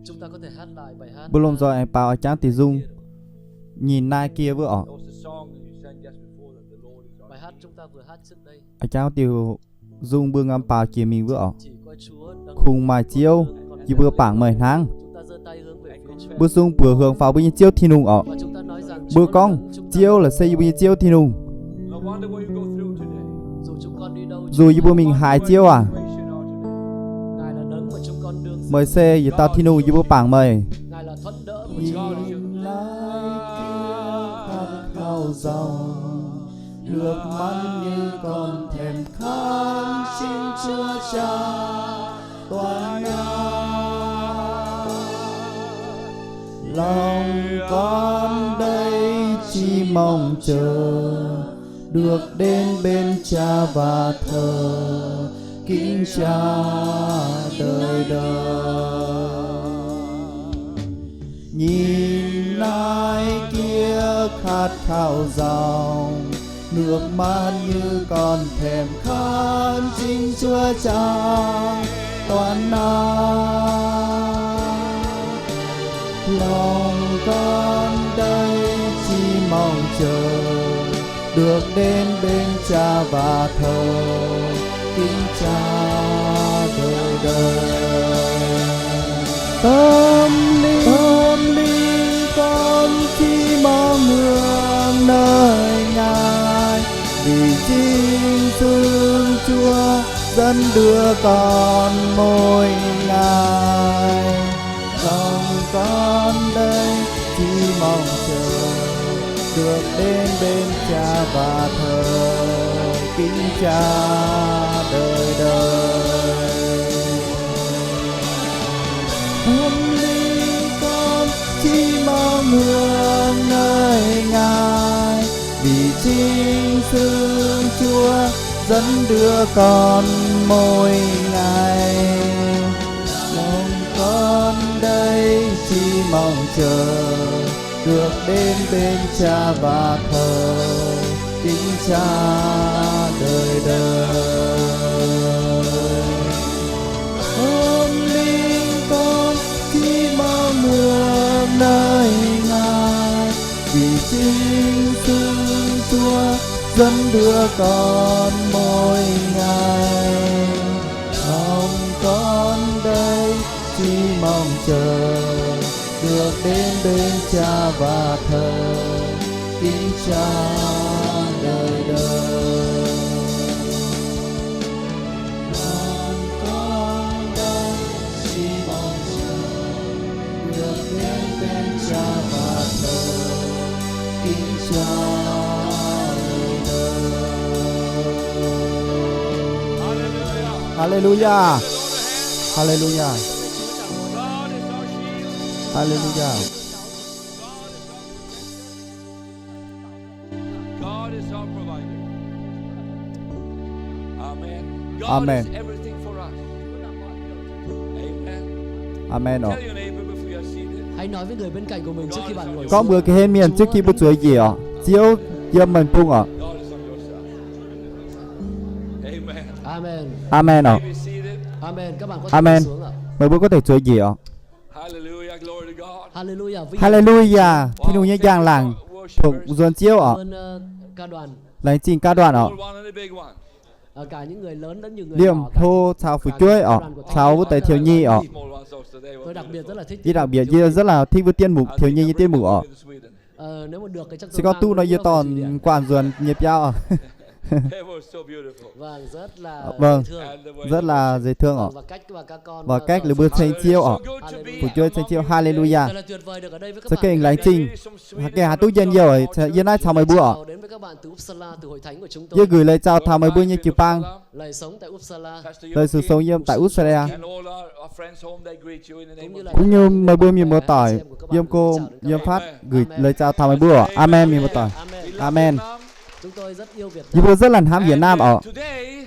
Chúng ta có thể hát lại bài hát. Belum rồi anh bảo chán thì dung nhìn nai kia vừa ở. Bài hát chúng ta vừa hát trước đây. Anh cháu tiêu dung bương âm bảo kia mình vừa ở. Chỉ có Chúa đấng Khung mai chiếu chỉ vừa bảng mời nắng. chúng ta giơ tay hướng về phía Chúa. Bữa dung vừa hưởng vào bây chiếu thì nung ở. Và chúng ta nói rằng Bữa Chúa con đấng chúng ta chiếu là xây bây chiếu thì nung. dù chúng con đi đâu, Dù như bữa mình hại chiếu à. Ngài là đấng mà chúng con đương Mời xe gì tao thì nung như bữa bảng mời. Ngài là thuận đỡ của chúng con. Dòng nước mắt như con thèm khát xin Chúa Cha toàn năng. Lòng con đây chỉ mong chờ được đến bên Cha và thờ kính Cha đời đời. Nhìn ai kia khát khao dòng nước mắt như con thèm khát chính Chúa Cha toàn năng. Lòng con đây chỉ mong chờ được đến bên Cha và thờ kính Cha đời đời. Tâm linh con chỉ mong hương nơi Ngài, vì chính thương Chúa dẫn đưa con mỗi ngày. Lòng con đây chỉ mong chờ được đến bên Cha và thờ kính Cha đời đời. Tâm linh con chỉ mong hương nơi Ngài, vì chính thương Chúa dẫn đưa con mỗi ngày. Lòng con đây chỉ mong chờ được đến bên Cha và thờ kính Cha đời đời. Tâm linh con chỉ mong hương nơi Ngài, vì chính thương Chúa dẫn đưa con mỗi ngày. Lòng con đây chỉ mong chờ được đến bên Cha và thờ kính Cha đời đời. Lòng con đây chỉ mong chờ được đến bên Cha và thờ kính Cha đời đời. Hallelujah. Hallelujah. Hallelujah. God is our provider. Amen. God Amen. is everything for us. Amen. Amen. Tell your neighbor before you are seated. Hãy nói với người bên cạnh của mình trước khi bạn ngồi Có xuống. bữa cái hên miền trước khi bữa chuối gì ạ? Chiếu chiếu mình phung ạ. God is on your side. Amen. Amen. Amen ạ. Be seated. Amen. Các bạn có thể Amen. ngồi xuống ạ. Mấy bữa có thể chuối gì ạ? Hallelujah. Glory to God. Hallelujah. Vinh Hallelujah. Thì đúng như giang làng thuộc dồn chiếu ạ. ơn ca đoàn. Lấy trình ca đoàn ạ. Small one and a big one. Cả những người lớn lẫn những người Liêm nhỏ. thô chào phủ chuối ạ. Chào với tới thiếu nhi ạ. Small ones also today. Tôi đặc biệt rất là thích. Vì đặc biệt như rất là thích với tiên mục thiếu nhi như tiên mục ạ. Nếu mà được cái chắc Chỉ có tu nói như toàn quản dồn nghiệp giao ạ. It was so beautiful. Vâng, rất là Vâng. dễ thương. And the way Rất là dễ thương ạ. Và cách mà các con Và cách là bữa tranh chiếu ạ. Phủ chuối tranh chiếu hallelujah. Thật là tuyệt vời được ở đây với các Sẽ bạn. kênh lánh trình. Cái hạt tu dân nhiều ấy. Yên ai chào mấy bữa ạ. Đến với các bạn từ Uppsala, từ hội thánh của chúng Giờ tôi. gửi lời chào thảo mấy bữa như kiểu bang. Lời sống tại Uppsala. Lời sự sống như tại Australia. And all our friends home, they greet you in the name Cũng như of là Cũng như mấy bữa mình một tỏi. Yêm cô, Yêm Phát gửi lời chào thảo mấy bữa ạ. Amen mình một tỏi. Amen. Amen. Chúng tôi rất yêu Việt Như Nam. bữa rất là hám Việt Nam ạ. Today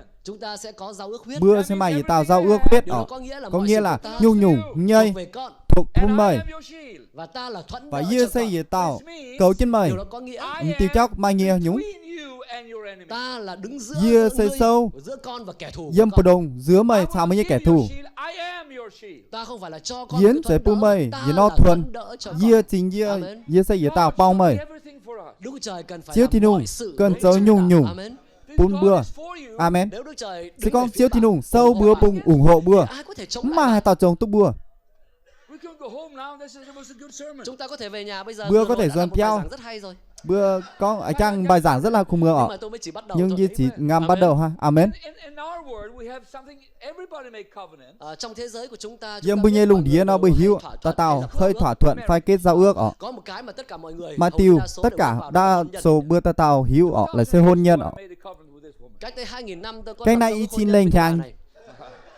Chúng ta sẽ có giao ước huyết. Bưa sẽ mày tao giao ước huyết Điều đó ọ. có nghĩa là Có mọi nghĩa là sự của ta nhung thuộc nhây về con thuộc And phun I mày am your shield. và ta là thuẫn và đỡ dưa cho xây con. gì tao Which means cầu trên mày Điều đó có nghĩa I tiêu chóc mai nghe am nhúng between you and your enemy. ta là đứng giữa dưa xây ngươi, sâu giữa con và kẻ thù của dâm con. bờ đồng giữa mày I sao will mới như give kẻ you thù shield. I am your shield. Ta không phải là cho con Yến một cái sẽ thuẫn pu đỡ, mày ta dưa nó là thuần thuẫn đỡ cho con. dưa chính dưa Amen. dưa xây gì tao God bao should mày do everything for us. Đức Trời cần phải Chiếu làm thì nung, mọi sự cần với dấu chúng nhung ta. nhung. Amen. If Bún God bưa. is for you, Amen Nếu Đức Trời sẽ đứng con về phía chiếu thì bạn, nung sâu ủng hộ bưa bạn, bùng ủng hộ bưa ai có thể chống lại mà hai bạn? tao chồng tôi bưa we can go home now. This was a good sermon. Chúng ta có thể về nhà bây giờ. Bưa vừa có rồi thể đã là dồn một bài theo. giảng rất hay rồi. bưa con ở trang bài giảng rất là khung mưa Nhưng ọ mà tôi mới chỉ bắt đầu nhưng thôi. như chỉ ngam bắt Amen. đầu ha amen In our world, we have something. Everybody make covenant. Trong thế giới của chúng ta dâm bưng nhê biết lùng mọi đĩa người nó đều bơi hay hiu thỏa ta thuận hay tao là hơi ước. thỏa thuận phai kết giao ước ọ Có một cái mà tất cả mọi người Matthew hầu như đa số tất đều cả bước vào đa hôn nhân. số bữa ta tao hiu ọ là sẽ hôn nhân ọ I made a covenant with this woman. Cách đây 2000 năm tôi có Cái lập này dấu ý hôn chín nhân lên với nhà thang. này.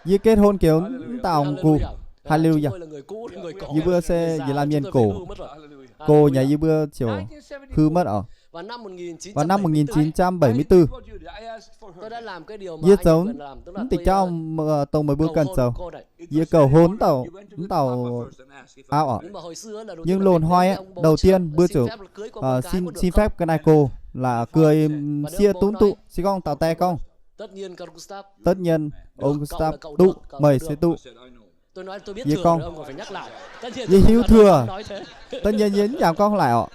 Dư kết hôn kiểu tao cù Chúng hallelujah tôi là người cũ, người cổ. Dư bữa sẽ Người già, dư làm chúng nhân tôi cổ phải hư mất rồi. Hallelujah. cô nhà dư bữa chiều 1974. hư mất ọ Và năm 1974, vào năm I 1974 did what you did. I asked for tôi her. đã làm cái điều mà giết anh giống Quyền làm, tức là thì tôi cho tàu mới bữa cầu cần hôn sầu cô này. It Dư was cầu very hôn important. tàu You went to the tàu papa first and asked if I áo could ạ marry. Nhưng mà hồi xưa là đầu nhưng tiên lồn là hoi đến á với ông bố đầu trước, tiên bữa xin chủ phép cưới con gái xin có được xin không? phép cái này cô là cười xia tún tụ xí con tàu te con Tất nhiên con Gustav. tất nhiên ông Cậu Gustav là cậu tụ được, cậu mời được. sẽ tụ I said, I know. Tôi nói tôi biết Dì thừa con. rồi, ông còn phải nhắc lại. Tất nhiên Dì tôi hiếu không thừa. nói thế. tất nhiên dính chào con lại ọ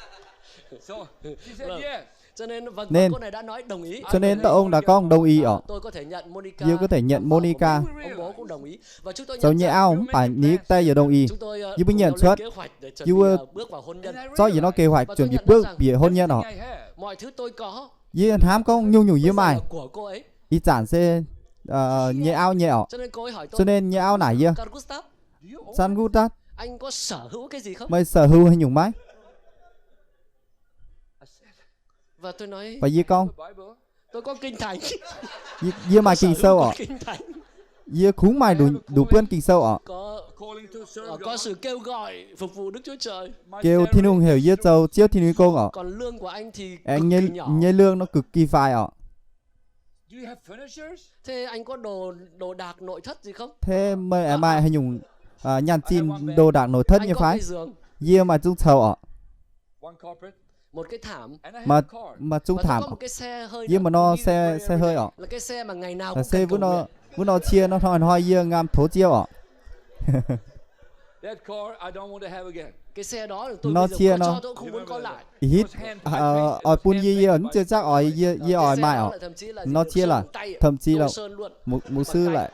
So she said Vâng. yes. Cho nên và Nên- cô này đã nói đồng ý. cho nên ông đã con đồng ý ọ Tôi có thể nhận Monica. Dư có thể nhận làm vợ của Monica. mình. Ông bố cũng đồng ý. Và chúng tôi dầu nhận nhẹ ra ao không phải ní tay giờ đồng ý chúng tôi Dư mới cùng nhận nhau suất. lên kế hoạch để chuẩn Dư, bị bước vào hôn nhân. And I do gì nó kế hoạch Và chuẩn tôi bị nhận bước ra rằng về hôn nhân ọ everything I have. mọi thứ tôi có Dư hám con nhung nhủ bây dư giờ mày là của cô ấy. ý chẳng sẽ nhẹ ao nhẹ ọ Cho nên cô ấy hỏi tôi. cho nên nhẹ ao nải dư Carl Gustav, Do you own san gu tát anh có sở hữu cái gì không? mày sở hữu hay nhung mái I said, Và tôi nói và dư con the Bible. tôi có kinh thánh. dư mày kinh sâu ọ Kinh thánh. dư khúng mày đủ bươn kinh sâu ọ Có Calling to serve có God. sự kêu gọi phục vụ Đức Chúa Trời. My kêu thiên hùng hiểu dư châu chiếu thiên hùng con ọ Còn lương của anh thì cực anh kỳ nhỏ. nhây lương nó cực kỳ phai ọ Do you have furnitures? Thế anh có đồ đạc nội thất gì không? thế mày em ai hay nhung nhàn xin đồ đạc nội thất Anh như có phái cái giường, dư mà chúng sầu ọ One carpet. một cái thảm. And I have mà a car. mà chúng Và tôi thảm có một cái xe hơi dư nữa. mà nó xe hơi ọ Là cái xe mà ngày nào là cũng xe cần cầu nguyện. nó chia nó hoi dư ngam thố chiêu ọ That car I don't want to have again. Cái xe đó tôi Nó bây giờ chia có nó. cho tôi cũng không muốn có lại. hít ỏi pun dư ấn chưa chắc ỏi dư Cái ỏi xe mày đó ọ lại thậm chí là nó được chia là sơn tay, thậm chí tô là sơn luôn. một sư lại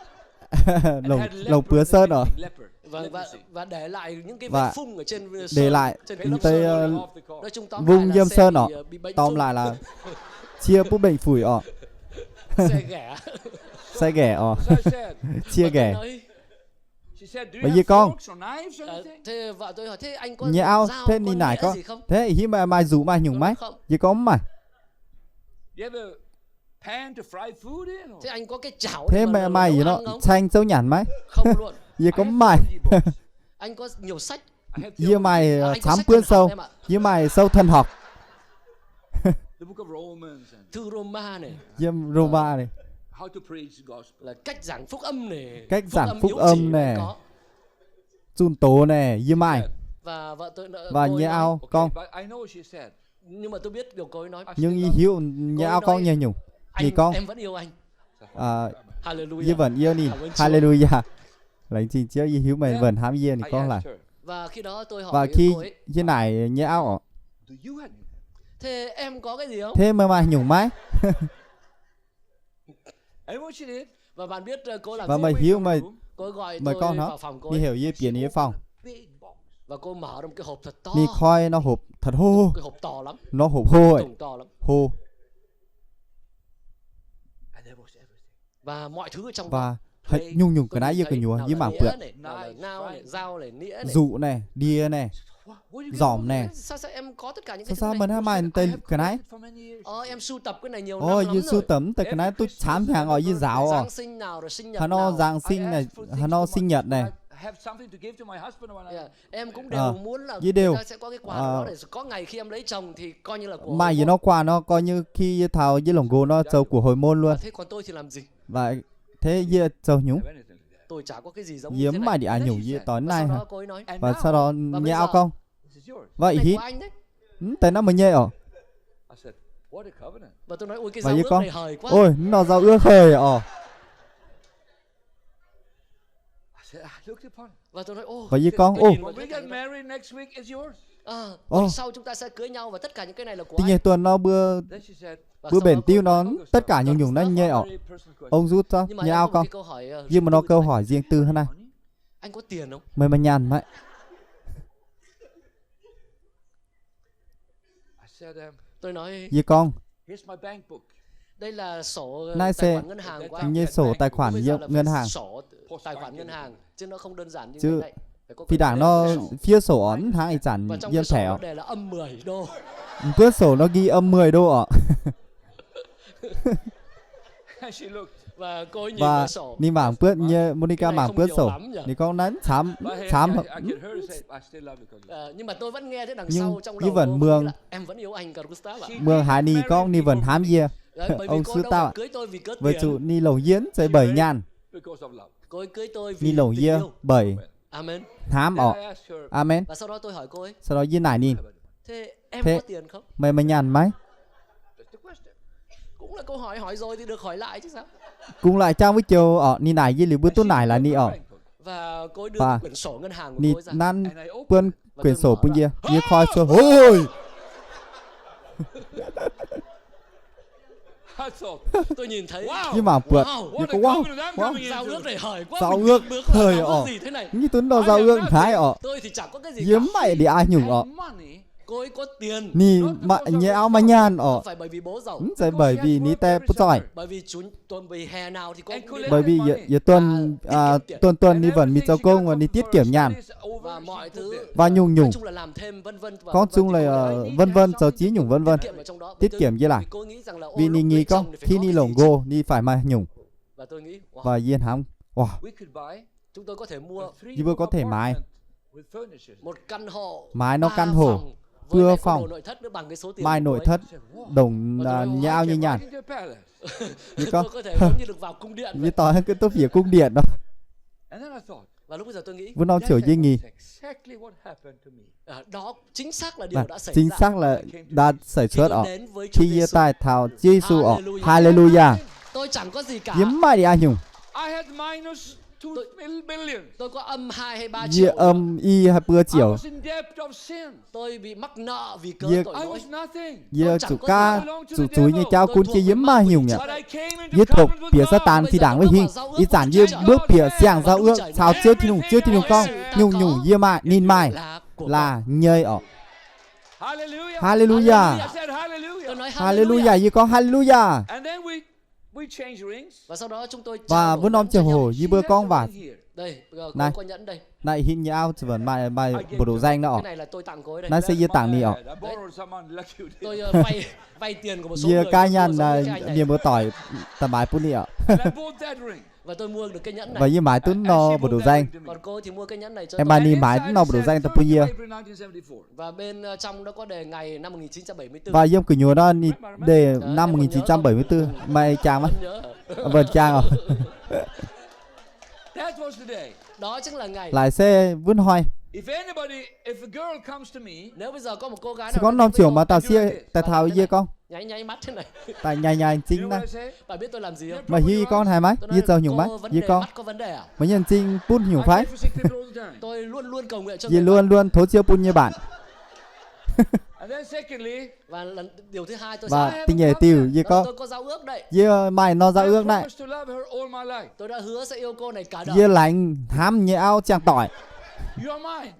And lồng had lồng pứa sơn ọ leopard. Và để lại những cái Và vết phung ở trên để sơn, lại trên cái lớp tới sơn. Off the car. Nói chung tóm vùng lại là dâm xe sơn bị, ọ bị bệnh tóm phung. lại là chia bút bệnh phủi ọ Xe ghẻ. xe ghẻ ọ So I said, chia Và tôi ghẻ nói, she said, do you Bởi have vì con- forks or knives or anything? thế vợ tôi hỏi thế anh có nhão dao, thế có đi nải nĩa có gì không? thế hi mà mày rủ mày nhung Tôi máy nói không. gì có mày Do you have a pan to fry food in? Or? Thế anh có cái chảo thế để mày nấu mày gì ăn nó không? xanh sâu nhản máy Không luôn. gì có I have mày theology books. Anh có nhiều sách. I have dư theology. mày Anh có thám sách quyên thần học sâu em ạ. dư mày sâu thần học The book of Romans and Thư Roma này, dư Roma này how to preach the gospel. là cách giảng phúc âm này, Cách giảng phúc yếu âm chỉ này. có. chun tố này dư mày Và vợ tôi và cô ấy nhão nói, con But I know what she said. nhưng mà tôi biết điều cô ấy nói. nhưng y hiếu nhão con nhẹ nhung thì con Em vẫn yêu anh. Hallelujah. dư vẫn yêu nì Cảm ơn Chúa. hallelujah lấy gì chứ y hiếu mày vẫn hám yên thì I con là asked her, Và khi đó tôi hỏi và khi cô ấy, như này nhão ọ do you have thế em có cái gì không? thế mà mày nhung máy And what she did, Và bạn biết cô làm và gì? mày hiếu mày Cô ấy gọi mày tôi con vào nó phòng cô đi ấy. hiểu như biển ý phòng big box. Và cô mở ra một cái hộp thật to. đi khoi nó hộp thật hô Cái hộp to lắm, nó hộp hô ấy thùng to lắm. hô And there was everything. Và mọi thứ ở trong đó. và hãy nhung nhung cái nãy giờ cái nhúa Nào với là mảng nĩa phượt này, nào là nao này, dao này, nĩa này. dụ này đia này What do you get giỏm all này Sao em có tất cả những sao cái sao thứ mà này? nó mày I tên have cái nãy collected for many years. Em sưu tập cái này nhiều năm ôi lắm như sưu rồi. tấm từ cái nãy tôi chán hàng ở như giáo à Giáng sinh nào rồi sinh nhật hắn nó nào. giáng sinh này hắn nó sinh nhật này have something to give to my husband when I Em cũng đều muốn là với đều người ta sẽ có cái quà đó để có ngày khi em lấy chồng thì coi như là của mai gì nó quà nó coi như khi thảo với lồng gồ nó trâu của hồi môn luôn. Thế còn tôi thì làm gì? Và thế với trâu nhúng have anything like that. Tôi chả có cái gì giống yếm thế mà này. đi ảnh nhúng với tối Và nay sau hả? đó cô ấy nói, And Và now, sau đó bây nhao giờ- không? this is yours. Vậy này hít của anh đấy. tới nó mới nhẹ ở. I said, what a covenant. Và tôi nói ôi cái Và giao với ước con này hời quá. ôi nó giao ước hời ở. I said, I looked upon it. Và tôi nói ô. Và với con tôi ô nhìn vào When cái we cảnh get đó. married next week, it's yours. Tuần sau chúng ta sẽ cưới nhau và tất cả những cái này là của thì anh. nhẹ tuần nó bữa Then she said, Và bữa sau bền đó tiêu cô nó nói, tất cả nhung nhung nó nhẹ ở. very personal question. Ông rút cho nhưng mà nhẹ em ao có một không? cái câu hỏi Nhưng mà nó riêng câu tư hỏi riêng tư hơn này. Money? anh có tiền không? Mày mà nhàn mày. I said, Tôi nói Với con here's my bank book. đây là sổ Nay tài sẽ- khoản ngân hàng của anh. như sổ tài khoản Bây giờ như là ngân phải hàng. Sổ tài khoản ngân hàng chứ nó không đơn giản như Chứ thế này. Phải có vì cái đảng đề nó cái sổ. phía sổ ấn hàng ấy chẳng Và trong diêm cái sổ thẻ nó ở. đề là âm 10 đô. Phía sổ nó ghi âm 10 đô ở. And she looked. Và cô ấy nhìn Và vào sổ. ni mảng bước như Monica Cái này mảng không bước nhiều sổ. lắm nhỉ? Ni con nắn chám But I chám get her to say, I still love you. Nhưng mà tôi vẫn nghe thấy đằng Nhưng sau trong như đầu vẫn cô nghĩ mường- là em vẫn yêu anh Carl Gustav ạ. mường hải ni con ni vẫn hám dìa. Đấy, bởi vì Ông cô sư đâu tao phải ạ. cưới tôi vì cớ Với tiền. chủ ni lầu diễn chơi bảy nhàn. Because of love. Cô ấy cưới tôi vì Ni lầu tình dìa yêu. bảy Amen. hám Then ở. I asked her, Amen. Và sau đó tôi hỏi cô ấy, Sau đó duyên nải ni. thế em Thế- có tiền không? Mày mà nhàn mấy? that's the question. Cũng là câu hỏi rồi thì được hỏi lại chứ sao? Cùng lại trang với chiều ở ni nải với liều bữa tốt nải là ni ở. Và cô ấy đưa Và một quyển sổ ngân hàng của Ni cô ấy ra. nan And I opened quên it. quyển tôi sổ mở bún ra. dìa. Như khói xưa. Ôi! I thought, Tôi nhìn thấy wow, Nhưng mà vượt. wow, Như what có a wow. covenant I'm Wow. coming giao into. ước này hời quá. Giao mình ước bước là hời giao ở. ước gì thế này? Như tuấn đồ giao ước thái ở. Tôi thì chẳng có cái gì Yếm cả. mày để ai nhung ở. And money, Cô ấy có tiền. Ni mà nhẹ áo mà nhàn ở. Không phải bởi vì bố giàu. Sẽ bởi vì ni tè bút giỏi. Bởi vì tuần vì hè nào thì cô cũng đi Bởi vì giờ tuần ni vẫn mi cho công và ni tiết kiệm nhàn. và mọi thứ Và nhung nhung. nói chung là làm thêm vân vân và Con chung là vân vân cho chí nhung vân vân. tiết kiệm ở trong đó. Tiết kiệm như là. Vì cô nghĩ rằng là Vì ni nghĩ con khi ni lồng gô ni phải mà nhung. và tôi nghĩ wow, Và yên hám. Wow. we could buy chúng tôi có thể mua a three Như vừa có thể mái. apartment with furnitures. một căn hộ Mái nó 3 căn hộ, phòng, vừa với lại có phòng. đồ nội thất nữa bằng cái số tiền Mai của nội cô ấy. thất I said, wow. đồng Và tôi nói, nhao như Right nhàn. into a palace. Như con. tôi có thể giống như được vào cung điện Như vậy. tỏi cái tốt phía cung điện đó. And then I thought, Và lúc bây giờ tôi nghĩ Vẫn nó yes, chiều that dây nghỉ. was exactly what happened to me. đó chính xác là điều Và đã xảy chính ra xác là đã xảy khi xuất tôi ở. đến với Chúa Khi Giêsu. tài thảo Giêsu ở. Hallelujah. Hallelujah. Tôi chẳng có gì cả. Yếm mày đi ai nhung. I had minus 2 billion. Tôi có âm 2 hay 3 Dìa triệu. âm y hay bữa I chiều. was in debt of sin. Tôi bị mắc nợ vì cớ Dìa- tội I lỗi. was nothing. Dìa chẳng chủ có ca gì chủ chúi như cháu cún chia yếm mà nhung nhỉ. But I came into Dìa thuộc covenant with phía God. sa tàn thì đảng với hình. Y giản dìa bước phía xiang giao ước. Sao chiêu thì nhung con. Nhung nhung dìa mại nhìn mại. Là của Là nhơi ở. Hallelujah. Hallelujah. I said hallelujah. Tôi nói Hallelujah. Dìa con hallelujah. And then we changed rings. Và sau đó chúng tôi Và trao vẫn đổi nóm nhẫn cho chiều nhau. hồ như bữa She con has và one here. Đây, bây giờ Này. có nhẫn đây. này hình như ao chỉ vẫn bài bộ đồ danh đó ở. Cái này là tôi tặng cô ấy đây. Nó sẽ dìa tặng ni ở. I borrowed someone like you did. Tôi vay tiền của một số Dìa người. cá tôi mua nhân giống là cái anh này. niềm bữa tỏi tầm bài pun đi ạ. And I bought that ring. Và tôi mua được cái nhẫn Và này. như mãi tuấn And nó she bộ đồ bought that danh. ring to me. Còn cô thì mua cái nhẫn này cho Em tôi. bà ni mãi Inside nó it bộ đồ said danh tập 1st bây giờ. of April 1974. Và bên trong đó có đề ngày năm 1974. Và dâm cử nhùa đó ni đề năm 1974. Mày chàng mắt. Em nhớ. Vâng chàng ạ. That was the day. Đó chính là ngày. Lại xe vươn hoài. If a girl comes to me, Nếu bây giờ có một cô gái Sẽ nào có đến năm với chiều tôi, mà tao xia tại thảo dê con. nháy nháy mắt thế này. Tại nhai you chính know này. what I say? Bà biết tôi làm gì không? Mà hi con hai máy. Tôi Dê giàu nhung mắt. cô vấn Dê đề con. mắt có vấn đề à? Mấy nhân trinh pun nhung I phái. pray for sick people all the time. Tôi luôn luôn cầu nguyện cho Dê người luôn thố chiêu pun như bạn. And then secondly, Và điều thứ hai tôi Và sẽ tình nhảy tiểu dê đó là con. tôi có giao ước đây. Dê mày nó giao I ước này. promised to love her all my life. Tôi đã hứa sẽ yêu cô này cả đời. Dê lạnh hám nhẹ ao chàng tỏi. You are mine.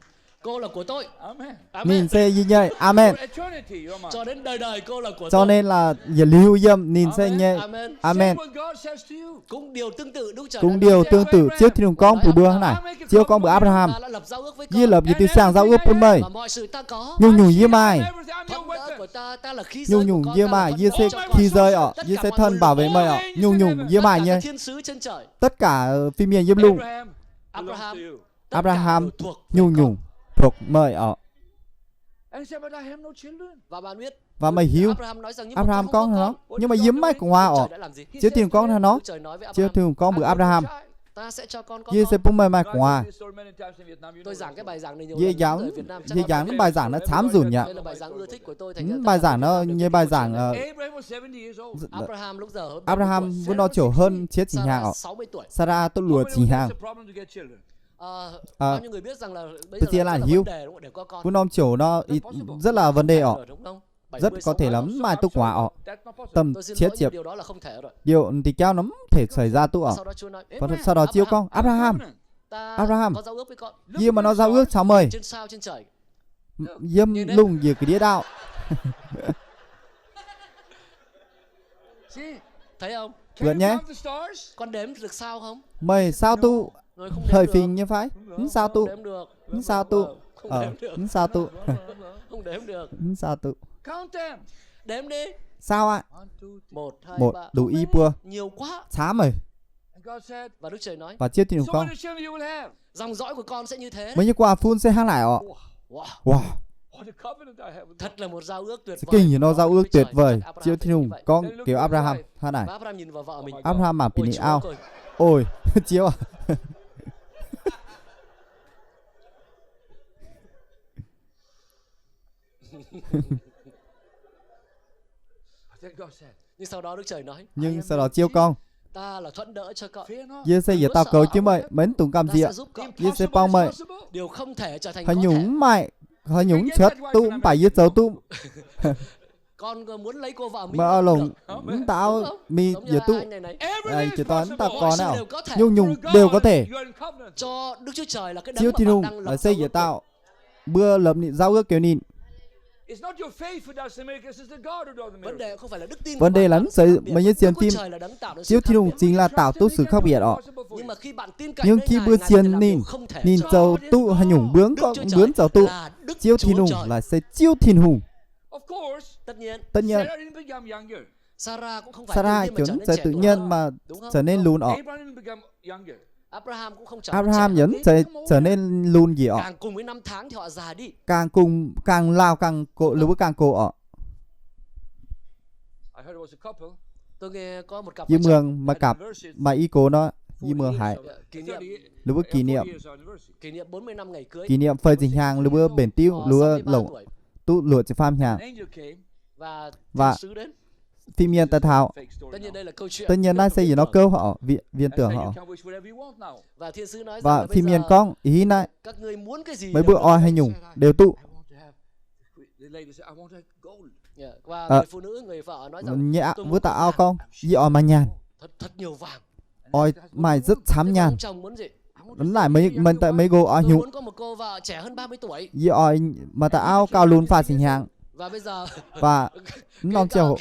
Cô là của tôi. Amen. Amen. Nhìn xe gì nhơi. Amen. For eternity, you are mine. Cho đến đời đời cô là của Cho tôi. nên là giờ lưu dâm nhìn xe nhẹ. Amen. Amen. Say what God says to you. Cũng điều tương tự Đức Trời Cũng đã điều nói tương tự chiếu thiên đồng con của bữa này. Chiếu con bữa Abraham. ta đã lập giao ước với Dê con. lập như tiêu sang giao ước pun mây. Và mọi sự ta có. Nhung nhung dê mai. Everything, I'm Thân your đỡ của witness. ta là khí giới Nhung của nhung con, dê ta là mai con dê đỡ xe cho con. khi rơi ở. Tất Dê cả xe mọi thân nguồn bảo lực, vệ mây ở. Nhung nhung dê tất mai cả nhé. các thiên sứ trên trời. Tất cả phim miền dâm lung. Abraham belongs Abraham to you. Abraham đều thuộc về nhung con. nhung thuộc mời ở. And he said, but I have no children. Và bạn biết Và mày hiểu Abraham nói rằng nhưng mà Abraham con không con có nó con. nhưng mà giếm mai của hoa Đức ở Trời đã làm gì? He chưa said tìm to con him, nó Đức Trời nói với chưa Abraham, tìm con bữa "I will Abraham child." ta sẽ cho con có Dê sẽ bung mai mai Now, của I've hoa told this story many times in Vietnam, you know Tôi the giảng cái story. bài giảng này nhiều dê lần giảng ở Việt Nam chắc dê là giảng có cái thể. bài giảng nó xám rủn nhỉ. Đây là bài giảng ưa thích của tôi thành ra tất Bài cả giảng người nó Việt Nam như đều bài biết câu giảng chuyện này. Abraham was 70 years old. Abraham lúc giờ hơn Abraham vẫn nó chiều hơn chết chỉ hàng Sarah ở 60 tuổi. Sarah tốt How lùa many chỉ of you hàng it's a problem to get children? Bao nhiêu người biết rằng là bây Tôi giờ chia là là rất là hiếu. vấn đề đúng không? Để có con. vẫn nó chiều nó rất là vấn đề ở Được, đúng không? rất 70, có thể 60. lắm mai tu quả ở That's not possible. tầm Tôi xin chết lỗi nhưng chiệp điều đó là không thể rồi. điều thì cao lắm thể xảy ra tu ở Sau đó Chúa nói còn sau đó chiêu con Abraham ta Abraham. có giao ước với con Dê mà nó giao ước sao mời trên sao trên trời. Diêm lùng gì cái đĩa đạo See, Thấy không? can Vượt you nhé. count the stars? Con đếm được sao không? mày sao tu Rồi không thời đếm phình được. như phái sao tu Đếm được. sao tu Không ờ đếm được. sao tu Không đếm được. sao tu Count them. Đếm đi. sao ạ 1, 2, 3. 1, 2, một 3. đủ y pua Nhiều quá. xá mày And God said, Và Đức Trời nói và chia tiền của so con many children you will have. dòng dõi của con sẽ như thế. mấy như qua phun sẽ hát lại ạ Wow. wow What a covenant I have with God. Thật là một giao ước tuyệt vời. kinh thì nó giao ước Đức Trời tuyệt vời cho Abraham chiêu phải thiên như hùng vậy. con kiểu Abraham hát này Và Abraham nhìn vào vợ mình. Abraham mà Ôi pini Chúa ao ơi. ôi chiếu à But then God said, Nhưng sau đó Đức Trời nói nhưng sau đó chiêu con ta là thuận đỡ cho con. fear not. dê xây giờ tao cầu chứ mày mến tùng cầm Ta gì sẽ ạ giúp con. dê sẽ Impossible bao is mày possible. Điều không thể trở thành hơi có thể. nhúng mày hơi nhúng chết tu cũng phải dê dấu tu Con muốn lấy cô vợ mình mà cũng lồng được. tao Đúng không? mi Giống như giờ tu anh này. Everything Đây, is chỉ toán tao possible. có Mọi sự nào đều có thể. nhung nhung For God, đều có thể you are in covenant. Cho Đức Chúa Trời là cái chiêu đấng thiên mà hùng bạn đang là lập xây giao giờ ước tạo bữa lập nị giao ước kiểu nịn It's not your faith who does the miracles, it's the God who does the Vấn miracles. đề không phải là đức tin. vấn đề là xây mấy như xiên tim Trời là đấng tạo nên sự chiêu khác thiên hùng biệt. chính là tạo tu sự khác biệt ọ Nhưng mà khi bạn tin cậy nhưng nơi khi Ngài, bữa Ngài xiên có thể làm nịn điều không thể nịn cho. dầu tu hay nhung bướng Đức có Chúa Trời bướn dầu tu là Đức chiêu Chúa thiên hùng Trời. là xây chiêu thiên hùng Of course, Tất nhiên tất nhiên Sarah didn't become younger. Sarah cũng không phải Sarah tự nhiên mà chuẩn trở sẽ nên trẻ tự tuổi nhiên hơn. mà Đúng không? trở nên lùn ọ Abraham didn't become younger. Abraham cũng không trở Abraham trẻ nhấn hơn. sẽ trở nên lùn gì ọ Càng cùng với năm tháng thì họ già đi. càng cùng càng lao càng cổ lúa càng cổ ọ I heard it was a couple. Tôi nghe có một cặp như vợ chồng mường mà cặp mà y cố nó như mường hải kỷ niệm lúa kỷ niệm 40 năm ngày cưới. kỷ niệm phơi trình hàng lúa bền tiêu Họ lúa 63 lồng tuổi. tu lúa chỉ pham hàng An angel came. Và Và- thiên sứ đến. phim nhiên ta thảo Fake story Tất nhiên now. đây là câu chuyện. tất nhiên nó xây dựng nó câu họ viên And tưởng said, họ you can wish whatever you want now. Và thiên sứ nói rằng và là bây phim nhiên giờ con ý này các ngươi muốn cái gì mấy đều bữa được. oi hay nhung đều tu I want to have. The lady said, I want to have gold. Yeah. Và Ờ. người phụ nữ, người vợ nói rằng nhẹ tôi muốn với có ta ao vàng. con gì oi mà nhàn Thật nhiều vàng. And oi that's what mày I rất want. chám Thế nhàn ông chồng muốn gì? I want to vẫn stay lại with mấy a mình younger tại mấy wife. gồ oi Tôi nhung muốn có một cô vợ trẻ hơn 30 tuổi. gì oi mà ta ao cao luôn pha sinh hàng Và bây giờ và non treo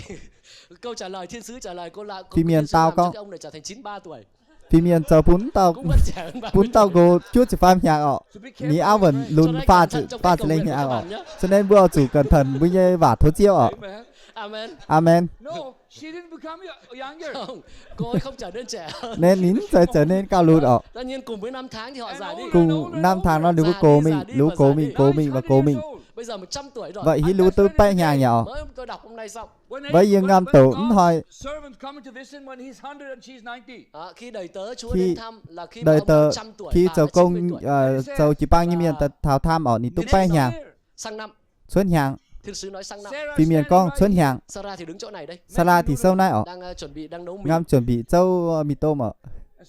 câu trả lời thiên sứ trả lời cô là cô Phim miền thiên sứ tao làm cho có- cái ông này trở thành 93 tuổi. phim nhiên chờ bún tao Cũng vẫn trẻ hơn 30 bún tao gồ chút chỉ pham nhà họ So be ní careful, áo my vẫn friend. luôn pha chữ pha chữ lên nhà họ cho nên bữa chủ cẩn thận với như vả thối chiêu họ Amen. Amen. amen No, she didn't become younger. Không, cô ấy không trở nên trẻ hơn. nên nín sẽ trở nên cao luôn họ Tất nhiên cùng với năm tháng thì họ già đi. cùng năm tháng nó đều có cố mình lú cố mình cố mình và cố mình Bây giờ 100 tuổi rồi. vậy hi lú tôi bay nhà nhỏ Mới tôi đọc hôm nay xong. Bây giờ ngam tổ cũng thôi Servant coming to visit when he's 100 and she's 90. Khi đầy tớ Chúa Khi đến thăm là khi đời mà ông tờ 100 tuổi, khi bà cháu là 90 công tuổi. cháu chỉ bao nhiêu miền tật thảo tham ở ní tôi bay nhà Sang năm, xuân hàng thiên sứ nói sang năm. vì miền con xuân hàng Sarah thì đứng chỗ này đây. Sala thì sau này ở Đang chuẩn bị đang nấu mì. ngam chuẩn bị châu mì tôm ở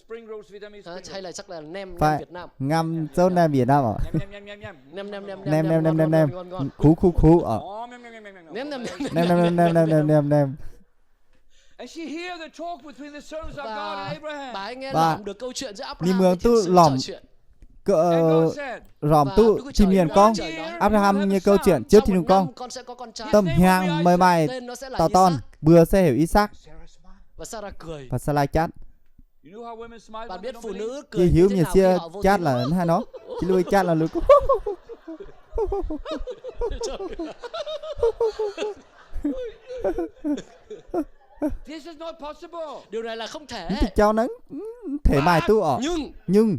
Spring rolls Vietnamese. Hay là chắc là nem Phải. Việt Nam. ngam châu nam Việt Nam ở Nhâm nhâm nhâm nhâm. Nem nem nem nem nem nem nem nem ngon, ngon. khú ở Oh, nhâm nhâm nhâm nhâm nhâm. Nem nem nem. nem nem nem nem nem nem nem And she hear the talk between the servants of God Và and Abraham. bà ấy nghe Và lỏm được câu chuyện giữa Ni Abraham mường và thiên tu sứ lỏm. trò chuyện. And cỡ God said, ròm Và tu Đức Chúa thì Trời miền nói, con Đức Trời nói, Abraham như câu chuyện trước Sau thì một đừng con năm con sẽ có con trai. tâm hàng mời mày Tên nó sẽ là tao ton Isaac. vừa sẽ hiểu Isaac Sarah smiled. Và Sarah cười. và Sarai chát You know how women smile Bạn when biết they phụ don't believe? nữ khi cười hiếu như thế miền nào khi xưa họ vô chát tin. là hai nó khi lui chát là lui This is not possible. Điều này là không thể. thì cháu nắng thể mài tu ở Nhưng nhưng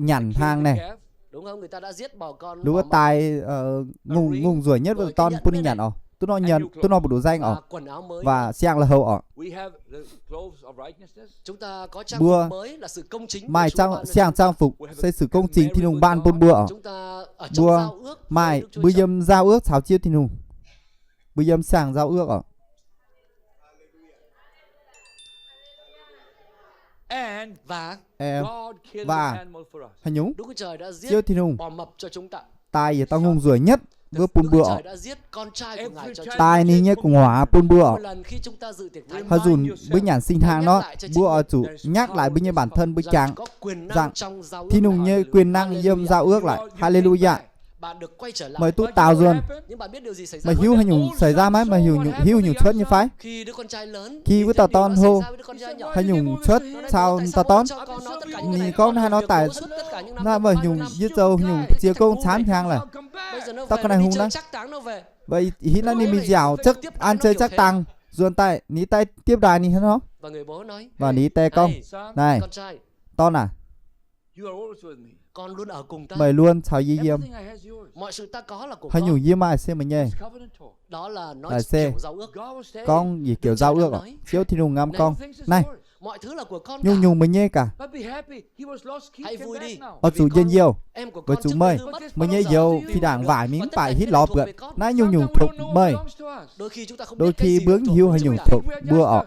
nhằn hàng này. Đúng không? Người ta đã giết bò con. Lúc tài ngung rồi nhất với ton puni nhằn ọ. Tôi nói nhận, tôi nói đủ danh ọ. Quần áo mới. Và xiang là hậu ọ. Chúng ta có trang phục mới là sự công chính. Mai xiang trang phục xây sự công chính thì nông ban bôn bữa ọ. Chúng ta ở trong bua giao ước với mai Đức Chúa bữa Trời. dâm giao ước thảo chiêu thiên hùng bữa dâm sang giao ước ạ And Và God killed và an animal for us. hay nhúng Đức Chúa Trời đã chiêu giết thiên hùng bò mập cho chúng ta. tai gì tao ngung rủi nhất vừa Đức pun bữa Chúa ạ Trời đã giết con trai của Ngài cho chúng ta. tai ni nhé cùng hỏa pun bữa ạ Một lần khi chúng ta dự tiệc thánh, họ dùn bữa nhàn sinh thang nó bữa ở chủ nhắc lại bữa như bản thân bữa rằng chàng có quyền năng rằng trong giao ước. thiên hùng như quyền năng dâm giao ước lại hallelujah Bạn được quay trở lại. mời tút tào dùn Nhưng bạn biết điều gì xảy ra? mà hiếu hay nhung xảy ra mấy mà hiếu nhung xuất như phái Khi đứa con trai lớn, khi với tao ton hô hay nhung xuất sao tao ton nhìn con hay nó tại na mà nhung giết dâu nhung chia công chán thang là tao con này hùng đó vậy hít nó đi mình dẻo chắc ăn chơi chắc tăng ruồn tay ní tay tiếp đài ní hết nó Và người bố nói, và ní tay con Son, này con trai, ton à you are always with me. con luôn ở cùng ta. mày luôn chào gì diêm Everything I have is yours. Mọi sự ta có là của hay con. nhung diêm mai xem mà nhé It's covenantal. Đó là nói Là xe. kiểu giao ước. God was saying, con gì kiểu giao ước à chiếu thiên hùng ngắm con everything is này yours. Mọi thứ là của con nhung cả. nhung mình nhé cả But be happy. He was lost. He Hãy came vui back đi. now. ở chủ dân nhiều Em của với con chúng trước mời đây hư mất. mình nhé Bây giờ dầu thì khi đảng vải miếng Còn tất phải cả hít những lọp thuộc vậy về con. nãy nhung nhung Sometimes we thuộc don't know what mời belongs to us. Đôi khi chúng ta không đôi biết cái khi gì bướng thuộc hiếu về hay chúng nhung ta. thuộc We are bưa just ọ